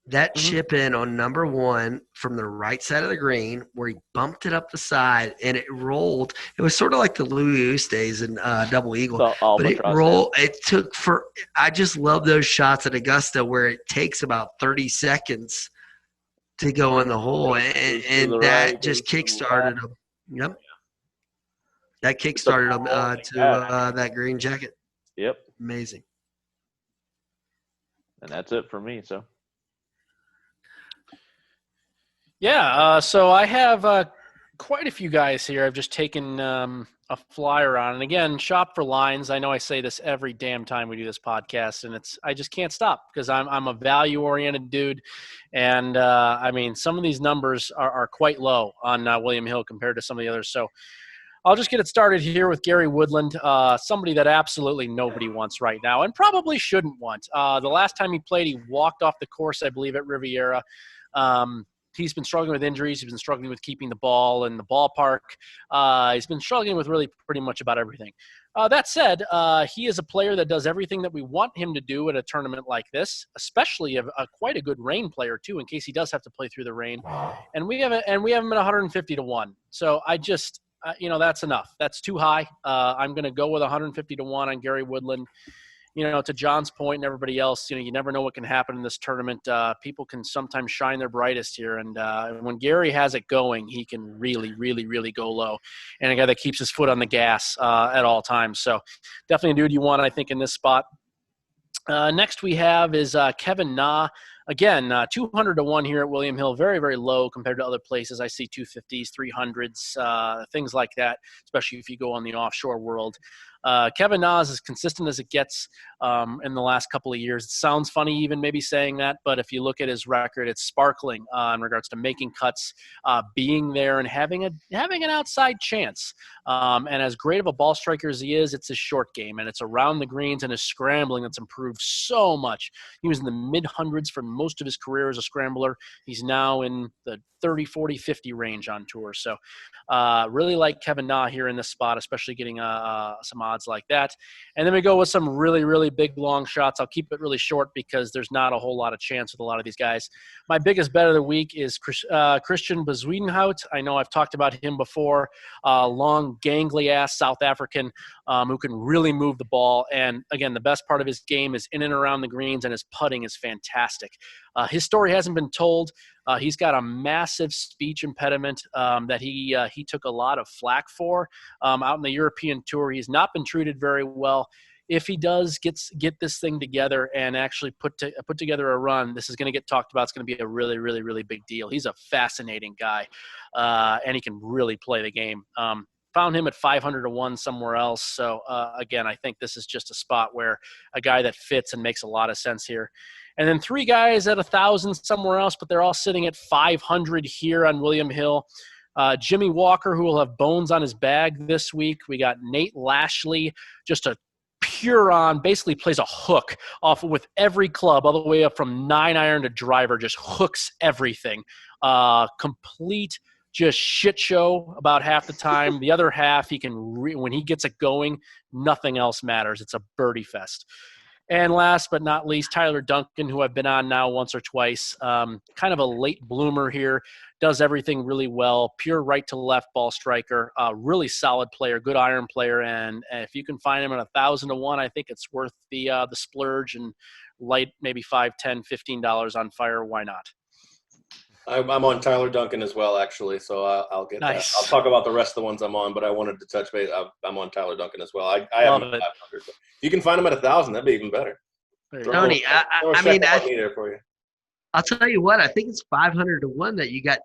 That chip in on number 1 from the right side of the green, where he bumped it up the side and it rolled. It was sort of like the Louis Oosthuizen in Double Eagle, but it rolled. It took for. I just love those shots at Augusta where it takes about 30 seconds to go in the hole, and that just kickstarted him. Yep, that kickstarted him to that green jacket. Yep, amazing. And that's it for me. So. Yeah, so I have quite a few guys here I've just taken a flyer on. And again, shop for lines. I know I say this every damn time we do this podcast, and I just can't stop because I'm a value-oriented dude. And, I mean, some of these numbers are quite low on William Hill compared to some of the others. So I'll just get it started here with Gary Woodland, somebody that absolutely nobody wants right now and probably shouldn't want. The last time he played, he walked off the course, I believe, at Riviera. He's been struggling with injuries. He's been struggling with keeping the ball in the ballpark. He's been struggling with really pretty much about everything. That said, he is a player that does everything that we want him to do at a tournament like this, especially quite a good rain player too, in case he does have to play through the rain. And we have him at 150-1. So I just, that's enough. That's too high. I'm going to go with 150-1 on Gary Woodland. To John's point and everybody else, you never know what can happen in this tournament. People can sometimes shine their brightest here. And when Gary has it going, he can really, really, really go low. And a guy that keeps his foot on the gas at all times. So definitely a dude you want, I think, in this spot. Next we have is Kevin Na. again, 200 to 1 here at William Hill, very, very low compared to other places. I see 250s, 300s, things like that, especially if you go on the offshore world. Kevin Na is as consistent as it gets in the last couple of years. It sounds funny even maybe saying that, but if you look at his record, it's sparkling in regards to making cuts, being there, and having an outside chance. And as great of a ball striker as he is, it's his short game, and it's around the greens and his scrambling that's improved so much. He was in the mid-hundreds for most of his career as a scrambler. He's now in the 30, 40, 50 range on tour. So really like Kevin Na here in this spot, especially getting some odds like that. And then we go with some really, really big long shots. I'll keep it really short because there's not a whole lot of chance with a lot of these guys. My biggest bet of the week is Christian Bazwedenhout. I know I've talked about him before. Long, gangly-ass South African who can really move the ball. And, again, the best part of his game is in and around the greens, and his putting is fantastic. His story hasn't been told. He's got a massive speech impediment that he took a lot of flack for out in the European Tour. He's not been treated very well. If he does get this thing together and actually put together a run, this is going to get talked about. It's going to be a really, really, really big deal. He's a fascinating guy, and he can really play the game. Found him at 500 to 1 somewhere else. So, again, I think this is just a spot where a guy that fits and makes a lot of sense here. And then 3 guys at 1,000 somewhere else, but they're all sitting at 500 here on William Hill. Jimmy Walker, who will have bones on his bag this week. We got Nate Lashley, just a pure on, basically plays a hook off with every club all the way up from 9-iron to driver, just hooks everything. Complete just shit show about half the time. The other half, he can when he gets it going, nothing else matters. It's a birdie fest. And last but not least, Tyler Duncan, who I've been on now once or twice. Kind of a late bloomer here. Does everything really well. Pure right to left ball striker. Really solid player, good iron player. And if you can find him at 1,000 to 1, I think it's worth the splurge and light maybe $5, $10, $15 on fire. Why not? I'm on Tyler Duncan as well, actually, so I'll get nice. that. I'll talk about the rest of the ones I'm on, but I wanted to touch base. I'm on Tyler Duncan as well. I have him at 500. If you can find him at 1,000, that'd be even better. Tony, I mean, there for you. I'll tell you what. I think it's 500 to 1 that you got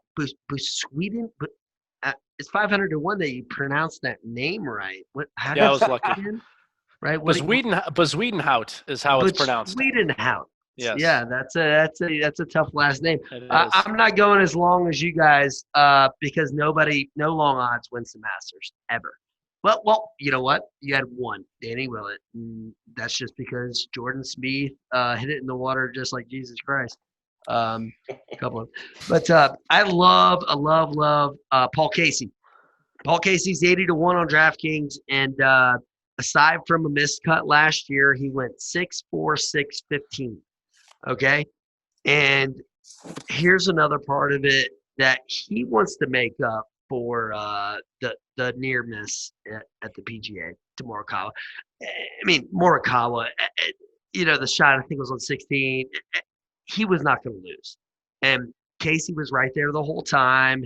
Sweden, but it's 500 to 1 that you pronounced that name right. What? Yeah, I was lucky. Again? Right? Bazwedenhout is how it's pronounced. Bazwedenhout. Yes. Yeah, that's a tough last name. I'm not going as long as you guys because no long odds wins the Masters ever. Well, you know what? You had one, Danny Willett. That's just because Jordan Spieth hit it in the water just like Jesus Christ. A couple of, but I love Paul Casey. Paul Casey's 80 to 1 on DraftKings, and aside from a missed cut last year, he went 6-4, 6-15. Okay, and here's another part of it that he wants to make up for the near miss at the PGA to Morikawa. I mean, Morikawa, the shot I think was on 16. He was not going to lose, and Casey was right there the whole time.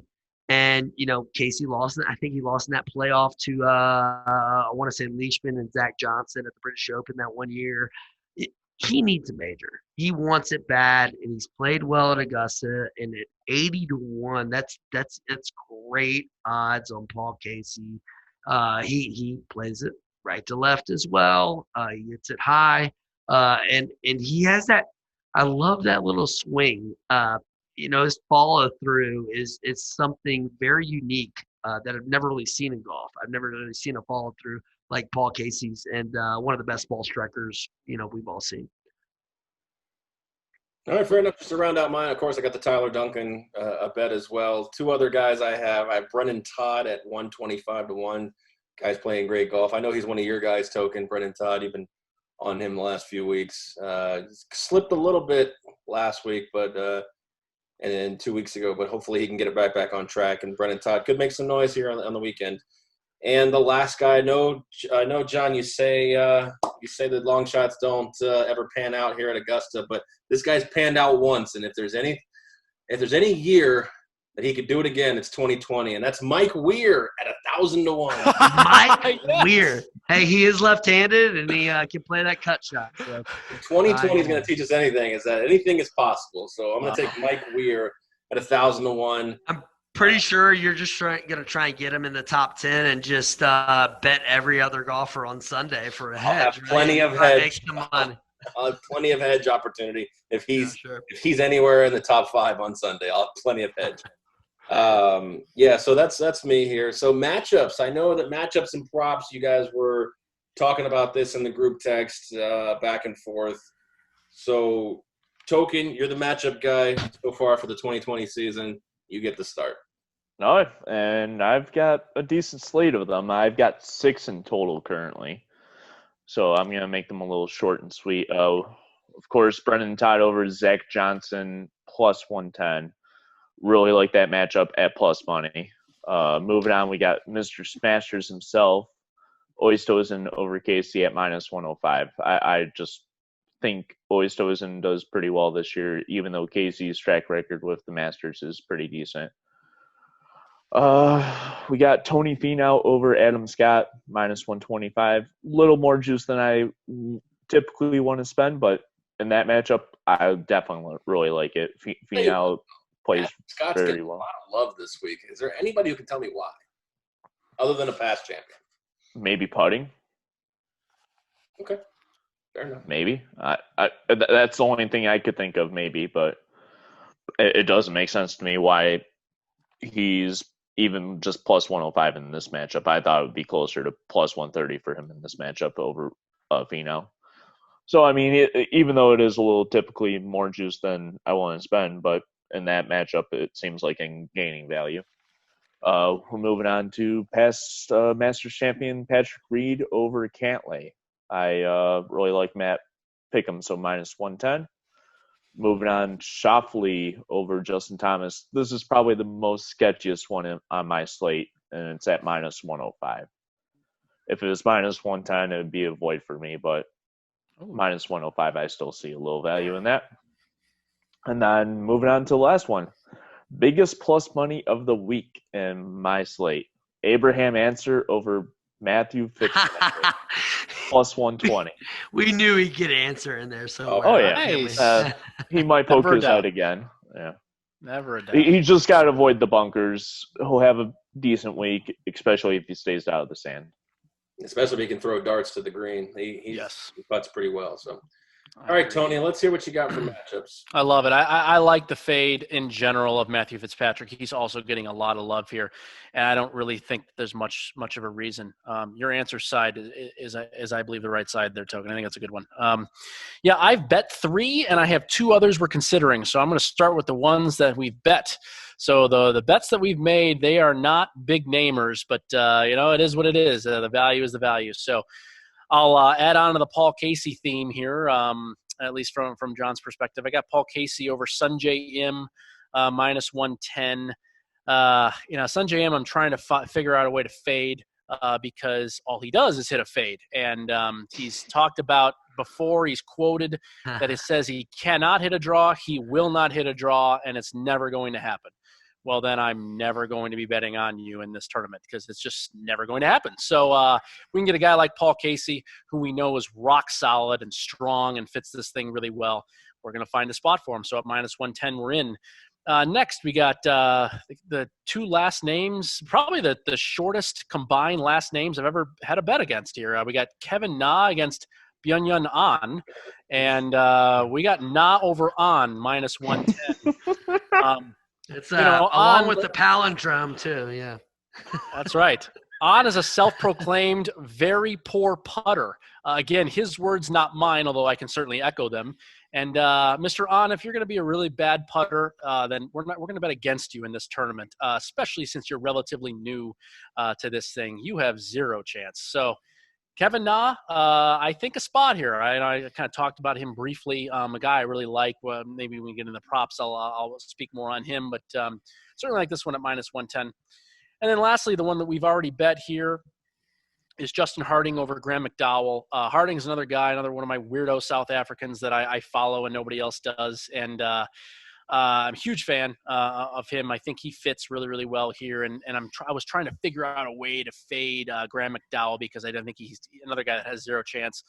And Casey lost. I think he lost in that playoff to I want to say Leishman and Zach Johnson at the British Open that one year. He needs a major. He wants it bad, and he's played well at Augusta. And at 80 to 1, that's great odds on Paul Casey. He plays it right to left as well. He hits it high, and he has that. I love that little swing. His follow through is something very unique that I've never really seen in golf. I've never really seen a follow through like Paul Casey's, and one of the best ball strikers, we've all seen. All right, fair enough. Just to round out mine, of course, I got the Tyler Duncan a bet as well. 2 other guys I have Brennan Todd at 125 to 1. Guy's playing great golf. I know he's one of your guys, Token. Brennan Todd, you've been on him the last few weeks. Slipped a little bit last week, but and then 2 weeks ago, but hopefully he can get it back on track. And Brennan Todd could make some noise here on the weekend. And the last guy, I know, John, you say that long shots don't ever pan out here at Augusta, but this guy's panned out once. And if there's any year that he could do it again, it's 2020, and that's Mike Weir at 1,000 to 1. Mike Weir. Hey, he is left-handed, and he can play that cut shot. So. 2020 is going to teach us anything, is that anything is possible. So I'm going to take Mike Weir at 1,000-1. I'm pretty sure you're just going to try and get him in the top 10 and just bet every other golfer on Sunday for a hedge. I'll have plenty of hedge. I'll have plenty of hedge opportunity. If he's anywhere in the top 5 on Sunday, I'll have plenty of hedge. So that's me here. So matchups. I know that matchups and props, you guys were talking about this in the group text back and forth. So, Token, you're the matchup guy so far for the 2020 season. You get the start. No, and I've got a decent slate of them. I've got 6 in total currently. So I'm going to make them a little short and sweet. Of course, Brennan Todd over Zach Johnson plus 110. Really like that matchup at plus money. Moving on, we got Mr. Smashers himself, Oosthuizen over Casey at minus 105. I just think Oosthuizen does pretty well this year, even though Casey's track record with the Masters is pretty decent. We got Tony Finau over Adam Scott, minus 125. Little more juice than I typically want to spend, but in that matchup, I definitely really like it. Finau plays Scott's very getting well. a lot of love this week. Is there anybody who can tell me why, other than a past champion? Maybe putting. Okay, fair enough. Maybe. That's the only thing I could think of, maybe, but it doesn't make sense to me why he's even just plus 105 in this matchup. I thought it would be closer to plus 130 for him in this matchup over Finau. So, I mean, even though it is a little typically more juice than I want to spend, but in that matchup, it seems like I'm gaining value. We're moving on to past Masters champion Patrick Reed over Cantley. I really like Matt Pick'em, so minus 110. Moving on, Schauffele over Justin Thomas. This is probably the most sketchiest one on my slate, and it's at minus 105. If it was minus 110, it would be a void for me, but minus 105, I still see a little value in that. And then moving on to the last one. Biggest plus money of the week in my slate. Abraham Answer over Matthew Fitzpatrick. plus 120. We knew he'd get Answer in there. So yeah. Nice. He might poke his head again. Yeah. Never a doubt. He just got to avoid the bunkers. He'll have a decent week, especially if he stays out of the sand. Especially if he can throw darts to the green. He putts pretty well. So, all right, Tony, let's hear what you got for matchups. I love it. I like the fade in general of Matthew Fitzpatrick. He's also getting a lot of love here, and I don't really think there's much of a reason. Your answer side is I believe the right side there, Token. I think that's a good one. I've bet 3, and I have 2 others we're considering. So I'm going to start with the ones that we've bet. So the bets that we've made, they are not big namers, but it is what it is. The value is the value. So I'll add on to the Paul Casey theme here, at least from John's perspective. I got Paul Casey over Sungjae Im, minus 110. Sungjae Im, I'm trying to figure out a way to fade because all he does is hit a fade. And he's talked about before, he's quoted that it says he cannot hit a draw, he will not hit a draw, and it's never going to happen. Well, then I'm never going to be betting on you in this tournament because it's just never going to happen. So we can get a guy like Paul Casey, who we know is rock solid and strong and fits this thing really well. We're going to find a spot for him. So at minus 110, we're in. Next, we got the 2 last names, probably the shortest combined last names I've ever had a bet against here. We got Kevin Na against Byung-Hyun An, and we got Na over An, minus 110. It's along with the palindrome too, yeah. That's right. An is a self-proclaimed very poor putter. Again, his words, not mine, although I can certainly echo them. And Mr. An, if you're going to be a really bad putter, then we're going to bet against you in this tournament, especially since you're relatively new to this thing. You have 0 chance. So Kevin Na, I think a spot here. I kind of talked about him briefly. A guy I really like. Well, maybe when we get into the props, I'll speak more on him. But certainly like this one at minus 110. And then lastly, the one that we've already bet here is Justin Harding over Graham McDowell. Harding's another guy, another one of my weirdo South Africans that I follow and nobody else does. And I'm a huge fan of him. I think he fits really, really well here. And I was trying to figure out a way to fade Graham McDowell because I don't think he's another guy that has zero chance.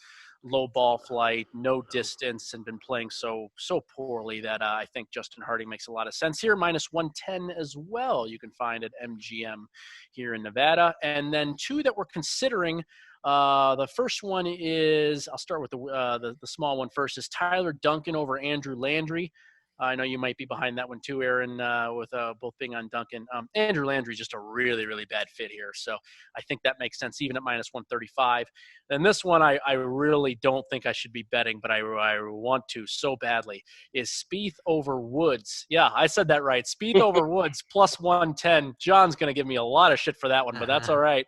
Low ball flight, no distance, and been playing so poorly that I think Justin Harding makes a lot of sense here. Minus 110 as well. You can find at MGM here in Nevada. And then two that we're considering. The first one is, I'll start with the small one first, is Tyler Duncan over Andrew Landry. I know you might be behind that one too, Aaron, with both being on Duncan. Andrew Landry is just a really, really bad fit here. So I think that makes sense, even at minus 135. And this one I really don't think I should be betting, but I want to so badly, is Spieth over Woods. Yeah, I said that right. Spieth over Woods, plus 110. John's going to give me a lot of shit for that one, but that's all right.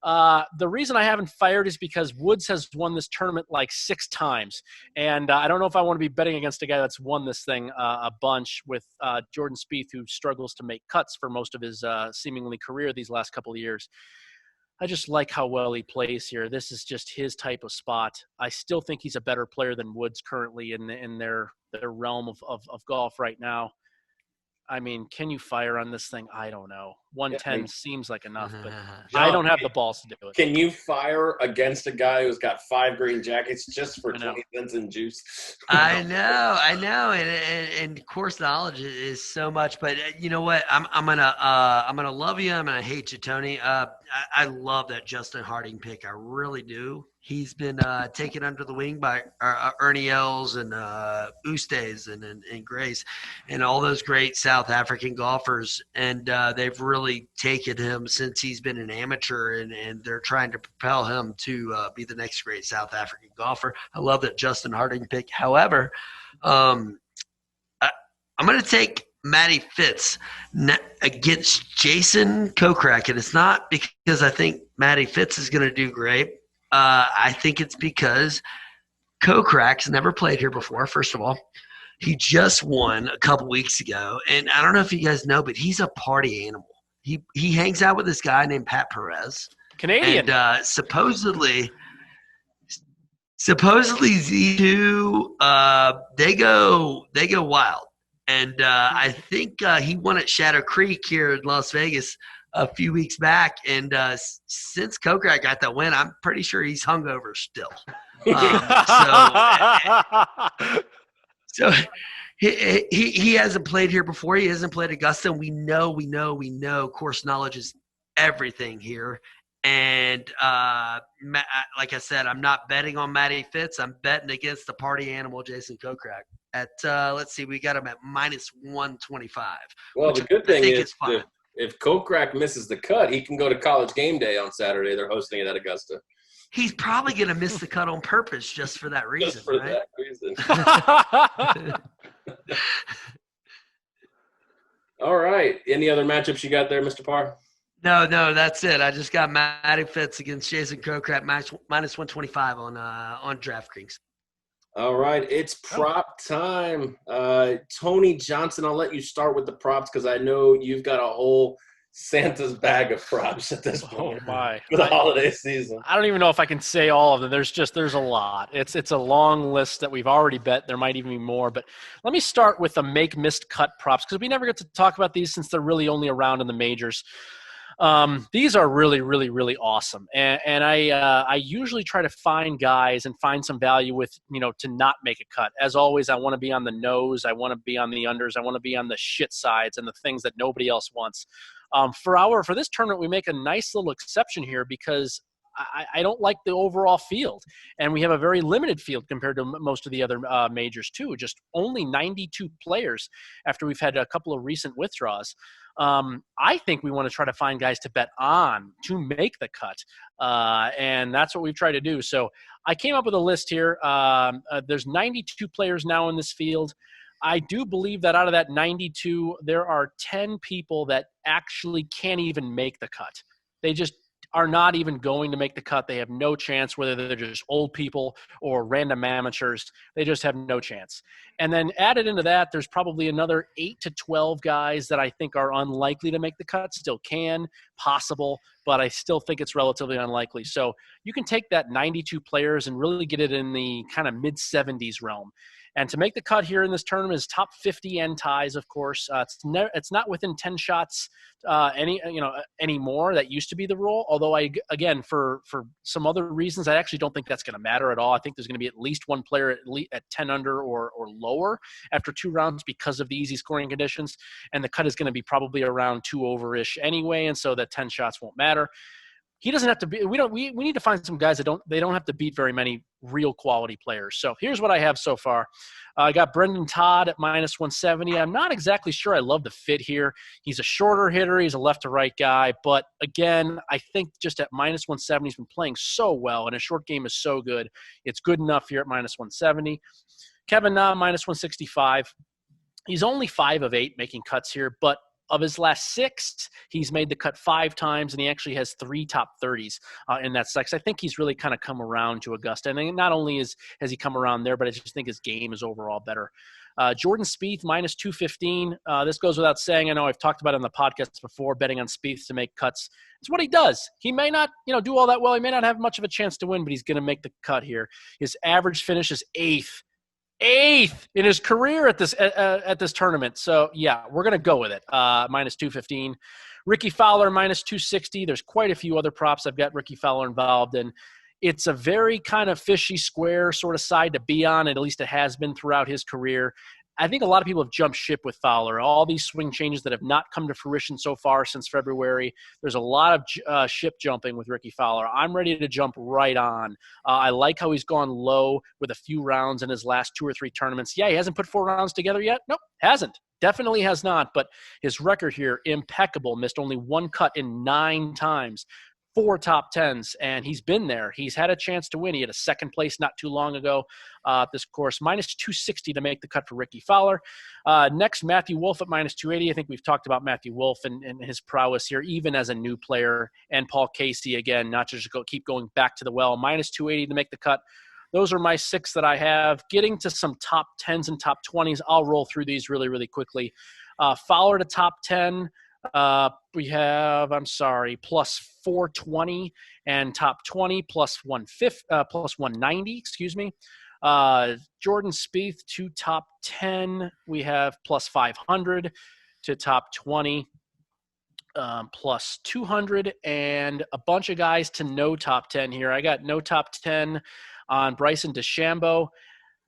The reason I haven't fired is because Woods has won this tournament like 6 times. And I don't know if I want to be betting against a guy that's won this thing a bunch with Jordan Spieth, who struggles to make cuts for most of his seemingly career these last couple of years. I just like how well he plays here. This is just his type of spot. I still think he's a better player than Woods currently in their realm of golf right now. I mean, can you fire on this thing? I don't know. 110 seems like enough, but John, I don't have the balls to do it. Can you fire against a guy who's got 5 green jackets just for 20 cents in juice? I know, and course knowledge is so much. But you know what? I'm gonna love you. I'm gonna hate you, Tony. I love that Justin Harding pick. I really do. He's been taken under the wing by Ernie Els and Oostes and Grace and all those great South African golfers. And they've really taken him since he's been an amateur, and they're trying to propel him to be the next great South African golfer. I love that Justin Harding pick. However, I'm going to take Matty Fitz against Jason Kokrak, and it's not because I think Matty Fitz is going to do great. I think it's because Kokrak's never played here before, first of all. He just won a couple weeks ago, and I don't know if you guys know, but he's a party animal. He hangs out with this guy named Pat Perez. Canadian. And supposedly these two, they go wild. And I think he won at Shadow Creek here in Las Vegas a few weeks back. And since Kokrak got that win, I'm pretty sure he's hungover still. So he hasn't played here before. He hasn't played Augusta. And we know course knowledge is everything here. And like I said, I'm not betting on Matty Fitz. I'm betting against the party animal, Jason Kokrak. At let's see, we got him at minus 125. Well, the good thing is if Kokrak misses the cut, he can go to College Game Day on Saturday. They're hosting it at Augusta. He's probably going to miss the cut on purpose just for that reason. Just for right? that reason. All right. Any other matchups you got there, Mr. Parr? No, that's it. I just got Matty Fitz against Jason Kokrak minus 125 on DraftKings. All right, it's prop time. Tony Johnson, I'll let you start with the props because I know you've got a whole Santa's bag of props at this point. Oh my! For the holiday season. I don't even know if I can say all of them. There's a lot. It's a long list that we've already bet. There might even be more. But let me start with the make missed cut props because we never get to talk about these since they're really only around in the majors. These are really, really, really awesome. And I usually try to find guys and find some value with, to not make a cut. As always, I want to be on the nose. I want to be on the unders. I want to be on the shit sides and the things that nobody else wants. For this tournament, we make a nice little exception here because I don't like the overall field. And we have a very limited field compared to most of the other majors too. Just only 92 players after we've had a couple of recent withdrawals. I think we want to try to find guys to bet on to make the cut. And that's what we've tried to do. So I came up with a list here. There's 92 players now in this field. I do believe that out of that 92, there are 10 people that actually can't even make the cut. They just are not even going to make the cut. They have no chance, whether they're just old people or random amateurs. They just have no chance. And then added into that, there's probably another 8 to 12 guys that I think are unlikely to make the cut. Still can, possible, but I still think it's relatively unlikely. So you can take that 92 players and really get it in the kind of mid-70s realm. And to make the cut here in this tournament is top 50 and ties, of course. It's not within 10 shots anymore. That used to be the rule. Although again, for some other reasons, I actually don't think that's going to matter at all. I think there's going to be at least one player at 10 under or lower after 2 rounds because of the easy scoring conditions. And the cut is going to be probably around 2 over-ish anyway. And so that 10 shots won't matter. He doesn't have to be. We need to find some guys that don't have to beat very many real quality players. So here's what I have so far. I got Brennan Todd at -170. I'm not exactly sure I love the fit here. He's a shorter hitter. He's a left to right guy. But again, I think just at -170, he's been playing so well, and his short game is so good. It's good enough here at -170. Kevin Na, -165. He's only 5 of 8 making cuts here, but of his last 6, he's made the cut 5 times, and he actually has 3 top 30s in that 6. I think he's really kind of come around to Augusta. And not only has he come around there, but I just think his game is overall better. Jordan Spieth, -215. This goes without saying. I know I've talked about it on the podcast before, betting on Spieth to make cuts. It's what he does. He may not do all that well. He may not have much of a chance to win, but he's going to make the cut here. His average finish is 8th in his career at this tournament. So yeah, we're gonna go with it. -215. Ricky Fowler -260. There's quite a few other props I've got Ricky Fowler involved in. It's a very kind of fishy square sort of side to be on, at least it has been throughout his career. I think a lot of people have jumped ship with Fowler. All these swing changes that have not come to fruition so far since February. There's a lot of ship jumping with Ricky Fowler. I'm ready to jump right on. I like how he's gone low with a few rounds in his last 2 or 3 tournaments. Yeah, he hasn't put 4 rounds together yet. Nope, hasn't. Definitely has not. But his record here, impeccable. Missed only 1 cut in 9 times. 4 top 10s, and he's been there. He's had a chance to win. He had a 2nd place not too long ago this course. -260 to make the cut for Ricky Fowler. Next, Matthew Wolfe at -280. I think we've talked about Matthew Wolfe and his prowess here, even as a new player. And Paul Casey, again, not just keep going back to the well. -280 to make the cut. Those are my 6 that I have. Getting to some top 10s and top 20s, I'll roll through these really, really quickly. Fowler to top 10. We have, +420, and top 20 +190, excuse me. Jordan Spieth to top 10. We have +500 to top 20, +200, and a bunch of guys to no top 10 here. I got no top 10 on Bryson DeChambeau.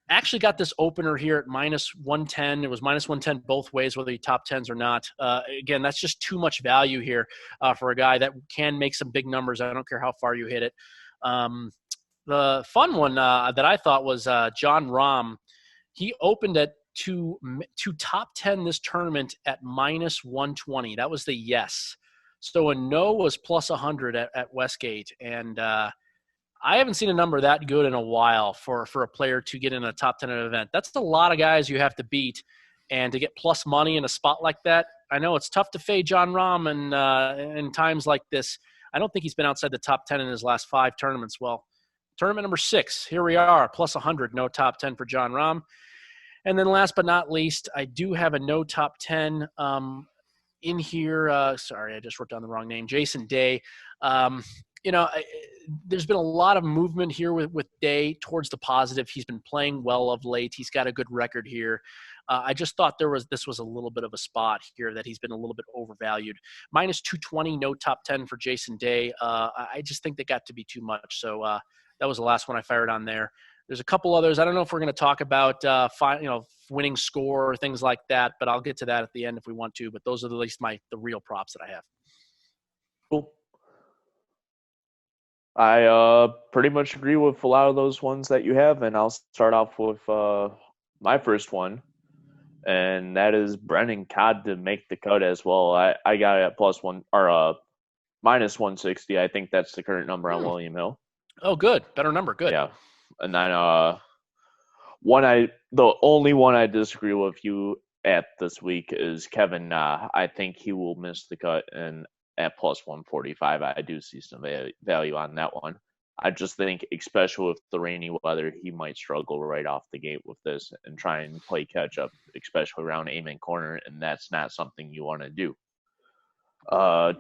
Actually got this opener here at -110. It was -110 both ways, whether he top 10s or not. Again, that's just too much value here for a guy that can make some big numbers. I don't care how far you hit it. The fun one that I thought was Jon Rahm. He opened at to top 10 this tournament at -120. That was the yes. So a no was +100 at Westgate. And I haven't seen a number that good in a while for a player to get in a top 10 at an event. That's a lot of guys you have to beat, and to get plus money in a spot like that. I know it's tough to fade Jon Rahm in times like this. I don't think he's been outside the top 10 in his last 5 tournaments. Well, tournament number 6, here we are, +100, no top 10 for Jon Rahm. And then last but not least, I do have a no top 10 in here. Sorry, I just wrote down the wrong name. Jason Day. There's been a lot of movement here with Day towards the positive. He's been playing well of late. He's got a good record here. I just thought this was a little bit of a spot here that he's been a little bit overvalued. -220, no top 10 for Jason Day. I just think that got to be too much. So that was the last one I fired on there. There's a couple others. I don't know if we're going to talk about winning score or things like that, but I'll get to that at the end if we want to. But those are at least the real props that I have. Cool. I pretty much agree with a lot of those ones that you have, and I'll start off with my first one, and that is Brennan Todd to make the cut as well. I got it at -160. I think that's the current number on William Hill. Oh, good. Better number. Good. Yeah. And then the only one I disagree with you at this week is Kevin Na. I think he will miss the cut, and at +145, I do see some value on that one. I just think, especially with the rainy weather, he might struggle right off the gate with this and try and play catch up, especially around Amen Corner, and that's not something you want to do.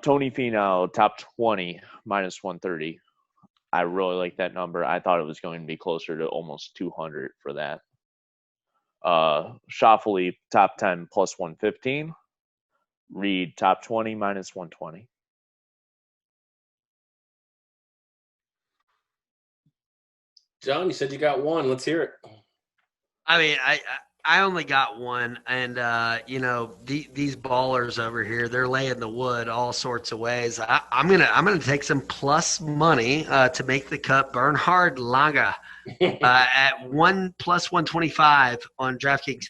Tony Finau, top 20, -130. I really like that number. I thought it was going to be closer to almost 200 for that. Schauffele top 10 plus 115. Reed top 20 minus 120. John, you said you got one. Let's hear it. I mean, I only got one, and these ballers over here, they're laying the wood all sorts of ways. I'm gonna take some plus money to make the cut. Bernhard Langer at 1+125 on DraftKings.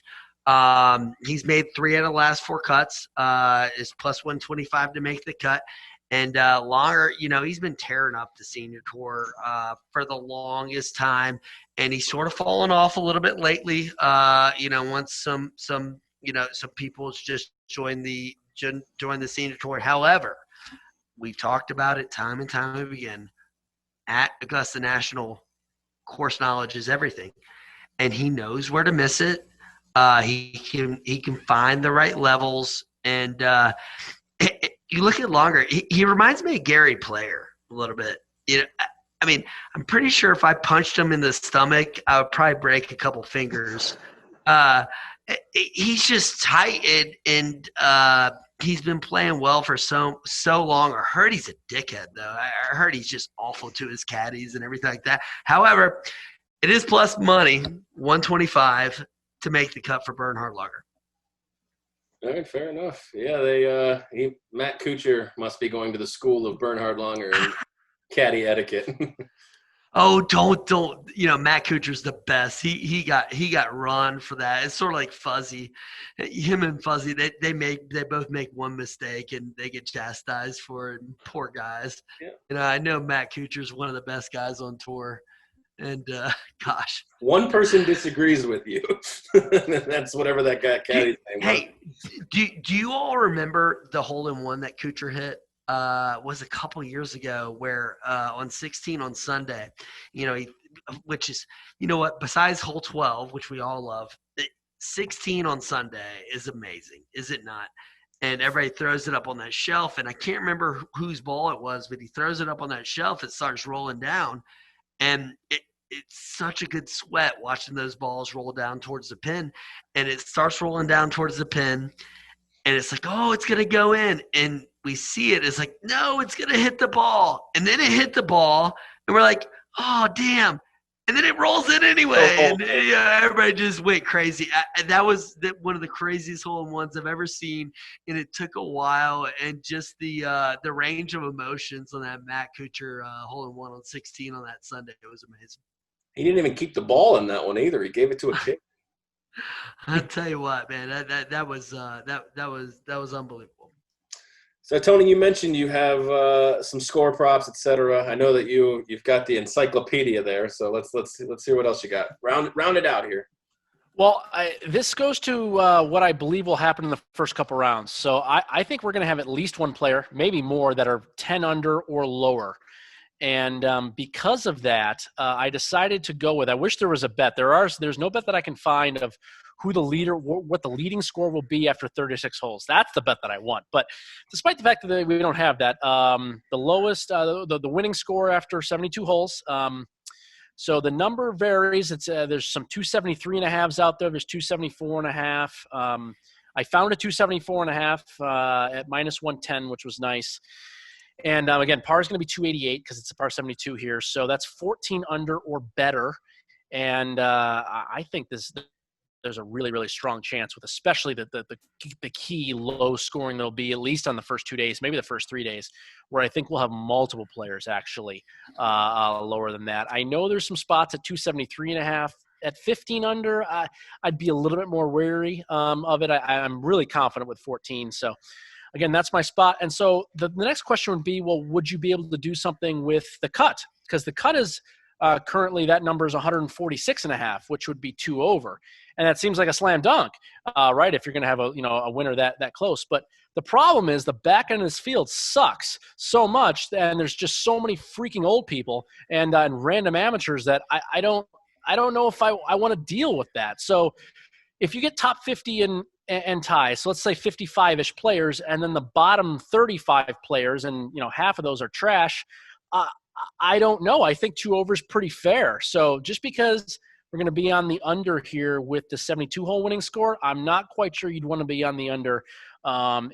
He's made 3 out of the last 4 cuts. Is plus 125 to make the cut. And Langer, he's been tearing up the senior tour for the longest time, and he's sort of fallen off a little bit lately. Once some people just join the senior tour. However, we've talked about it time and time again. At Augusta National, course knowledge is everything, and he knows where to miss it. He can find the right levels, and you look at Langer, he reminds me of Gary Player a little bit. I mean, I'm pretty sure if I punched him in the stomach, I would probably break a couple fingers. He's just tight, and he's been playing well for so long. I heard he's a dickhead, though. I heard he's just awful to his caddies and everything like that. However, it is plus money, 125, to make the cut for Bernhard Langer. All right, fair enough. Yeah, Matt Kuchar must be going to the school of Bernhard Langer and caddy etiquette. Oh, don't! Matt Kuchar's the best. He got run for that. It's sort of like Fuzzy, him and Fuzzy. They both make one mistake and they get chastised for it. Poor guys. Yeah. I know Matt Kuchar's one of the best guys on tour. And gosh, one person disagrees with you. That's whatever that guy caddy's name was. Hey, do you all remember the hole-in-one that Kuchar hit? Was a couple years ago where on 16 on Sunday, which is, besides hole 12, which we all love, 16 on Sunday is amazing, is it not? And everybody throws it up on that shelf, and I can't remember whose ball it was, but he throws it up on that shelf. It starts rolling down, and it's such a good sweat watching those balls roll down towards the pin, and it starts rolling down towards the pin, and it's like, oh, it's going to go in. And we see it. It's like, no, it's going to hit the ball. And then it hit the ball, and we're like, oh, damn. And then it rolls in anyway. And everybody just went crazy. That was one of the craziest hole-in-ones I've ever seen, and it took a while. And just the range of emotions on that Matt Kuchar hole-in-one on 16 on that Sunday, it was amazing. He didn't even keep the ball in that one either. He gave it to a kid. I'll tell you what, man, that was unbelievable. So Tony, you mentioned you have some score props, etc. I know that you've got the encyclopedia there. So let's hear what else you got. Round it out here. Well, this goes to what I believe will happen in the first couple rounds. So I think we're going to have at least one player, maybe more, that are 10 under or lower. And because of that, I decided to go with, I wish there was a bet. There's no bet that I can find of who the leader, what the leading score will be after 36 holes. That's the bet that I want. But despite the fact that we don't have that, the lowest, the winning score after 72 holes. So the number varies. It's there's some 273.5s out there. There's 274.5. I found a 274.5 at minus 110, which was nice. And again, par is going to be 288 because it's a par 72 here. So that's 14 under or better. And I think there's a really, really strong chance with especially the key low scoring there'll be, at least on the first 2 days, maybe the first 3 days, where I think we'll have multiple players actually lower than that. I know there's some spots at 273.5. At 15 under, I'd be a little bit more wary of it. I'm really confident with 14. So again, that's my spot. And so the next question would be, well, would you be able to do something with the cut? Because the cut is currently, that number is 146.5, which would be 2 over. And that seems like a slam dunk, right? If you're going to have a winner that close. But the problem is the back end of this field sucks so much, and there's just so many freaking old people and random amateurs that I don't know if I want to deal with that. So if you get top 50 and ties, so let's say 55-ish players, and then the bottom 35 players, and half of those are trash, I don't know. I think 2 over is pretty fair. So just because We're going to be on the under here with the 72-hole winning score. I'm not quite sure you'd want to be on the under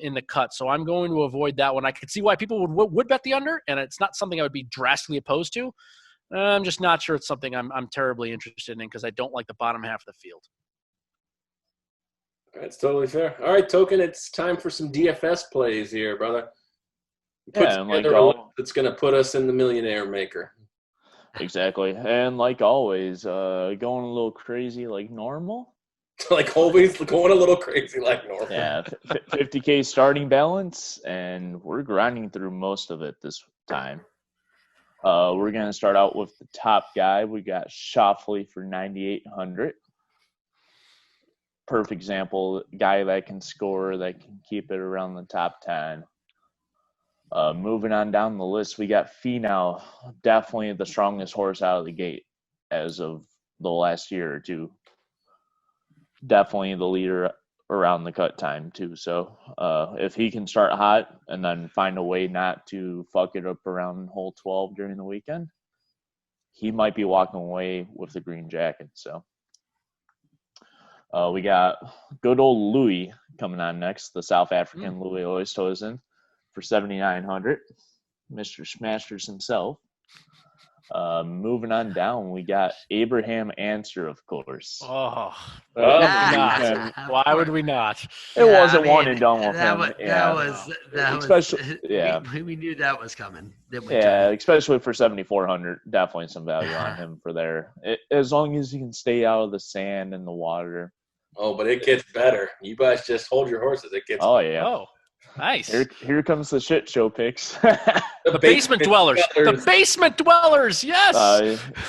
in the cut, so I'm going to avoid that one. I could see why people would bet the under, and it's not something I would be drastically opposed to. I'm just not sure it's something I'm terribly interested in because I don't like the bottom half of the field. That's totally fair. All right, Token, it's time for some DFS plays here, brother. Put together a list that's going to put us in the millionaire maker. Exactly. And like always, going a little crazy like normal. Like always, going a little crazy like normal. Yeah, 50K starting balance, and we're grinding through most of it this time. We're going to start out with the top guy. We got Schauffele for 9,800. Perfect example, guy that can score, that can keep it around the top 10. Moving on down the list, we got Finau, definitely the strongest horse out of the gate as of the last year or two. Definitely the leader around the cut time too. So if he can start hot and then find a way not to fuck it up around hole 12 during the weekend, he might be walking away with the green jacket. So we got good old Louis coming on next, the South African Louis Oosthuizen for 7,900, Mr. Smashers himself. Moving on down, we got Abraham Answer, of course. Oh, not. Why would we not? It wasn't one and done with him. We knew that was coming. Especially for 7,400, definitely some value on him for there. As long as you can stay out of the sand and the water. Oh, but it gets better. You guys just hold your horses. It gets better. Yeah. Oh, nice. Here comes the shit show picks. The basement dwellers. The basement dwellers. Yes.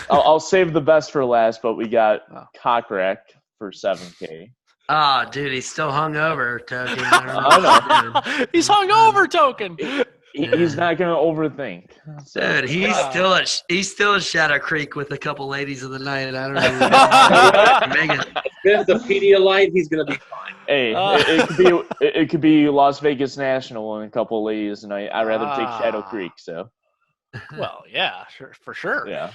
I'll save the best for last, but we got Cockrack for 7K. Oh, dude, he's still hungover, Token. I know. He's hungover, Token. He's not gonna overthink. So. Dude, he's still at Shadow Creek with a couple ladies of the night. I don't know. If the Pedialyte, he's gonna be fine. Hey, it could be Las Vegas National and a couple of ladies tonight. I'd rather take Shadow Creek. So. Well, yeah, sure, for sure. Yeah.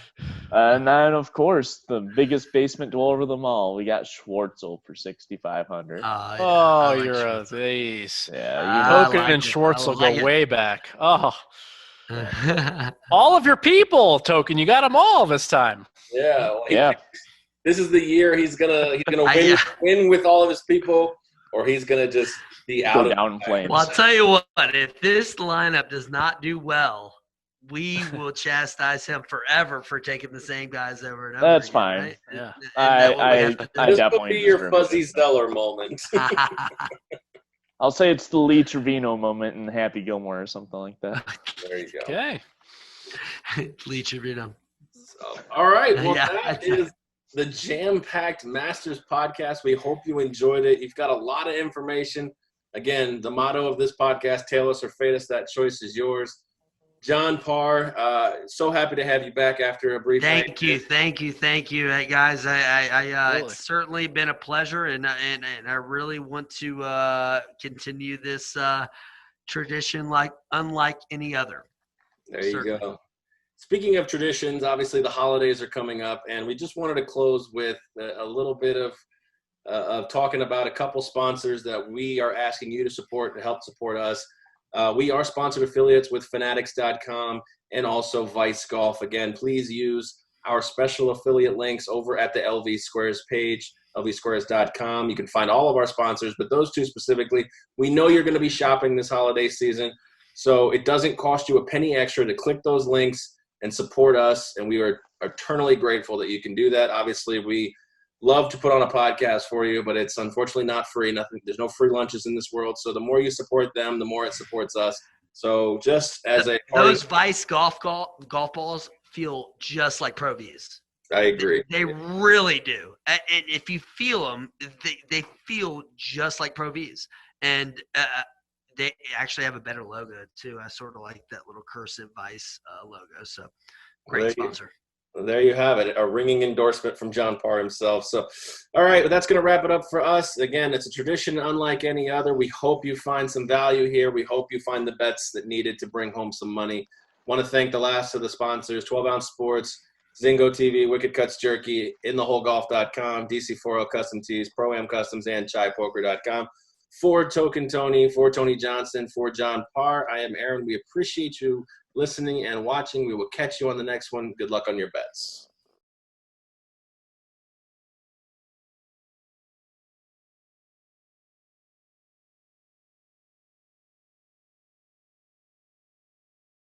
And then, of course, the biggest basement dweller of them all, we got Schwartzel for 6,500. You're a ace. Yeah. Token and Schwartzel go way back. Oh. All of your people, Token. You got them all this time. Yeah. This is the year he's gonna win with all of his people, or he's gonna just be out down in flames. Well, I'll tell you what. If this lineup does not do well, we will chastise him forever for taking the same guys over and over. That's again, fine. Right? Yeah. I this definitely will be your Fuzzy Zeller moment. I'll say it's the Lee Trevino moment in Happy Gilmore or something like that. There you go. Okay. Lee Trevino. So, all right. Well, that is the jam-packed Masters podcast. We hope you enjoyed it. You've got a lot of information. Again, the motto of this podcast, tail us or fade us, that choice is yours. John PARR, so happy to have you back after a brief Thank you. Hey, guys, Really? It's certainly been a pleasure, and I really want to continue this tradition unlike any other. There you go. Speaking of traditions, obviously the holidays are coming up, and we just wanted to close with a little bit of talking about a couple sponsors that we are asking you to support to help support us. We are sponsored affiliates with Fanatics.com and also Vice Golf. Again, please use our special affiliate links over at the LV Squares page, lvsquares.com. You can find all of our sponsors, but those two specifically, we know you're going to be shopping this holiday season, so it doesn't cost you a penny extra to click those links and support us, and we are eternally grateful that you can do that. Obviously, we love to put on a podcast for you, but it's unfortunately not free. There's no free lunches in this world. So the more you support them, the more it supports us. So just as those Vice golf balls feel just like Pro Vs. I agree. They really do. And if you feel them, they feel just like Pro Vs. And they actually have a better logo too. I sort of like that little cursive Vice logo. So great sponsor. Well, there you have it, a ringing endorsement from John PARR himself. So, all right, well, that's going to wrap it up for us. Again, it's a tradition unlike any other. We hope you find some value here. We hope you find the bets that needed to bring home some money. Want to thank the last of the sponsors, 12 Ounce Sports, Zingo TV, Wicked Cuts Jerky, InTheWholeGolf.com, DC40 Custom Tees, Pro-Am Customs, and ChaiPoker.com. For Token Tony, for Tony Johnson, for John Parr, I am Aaron. We appreciate you listening and watching. We will catch you on the next one. Good luck on your bets.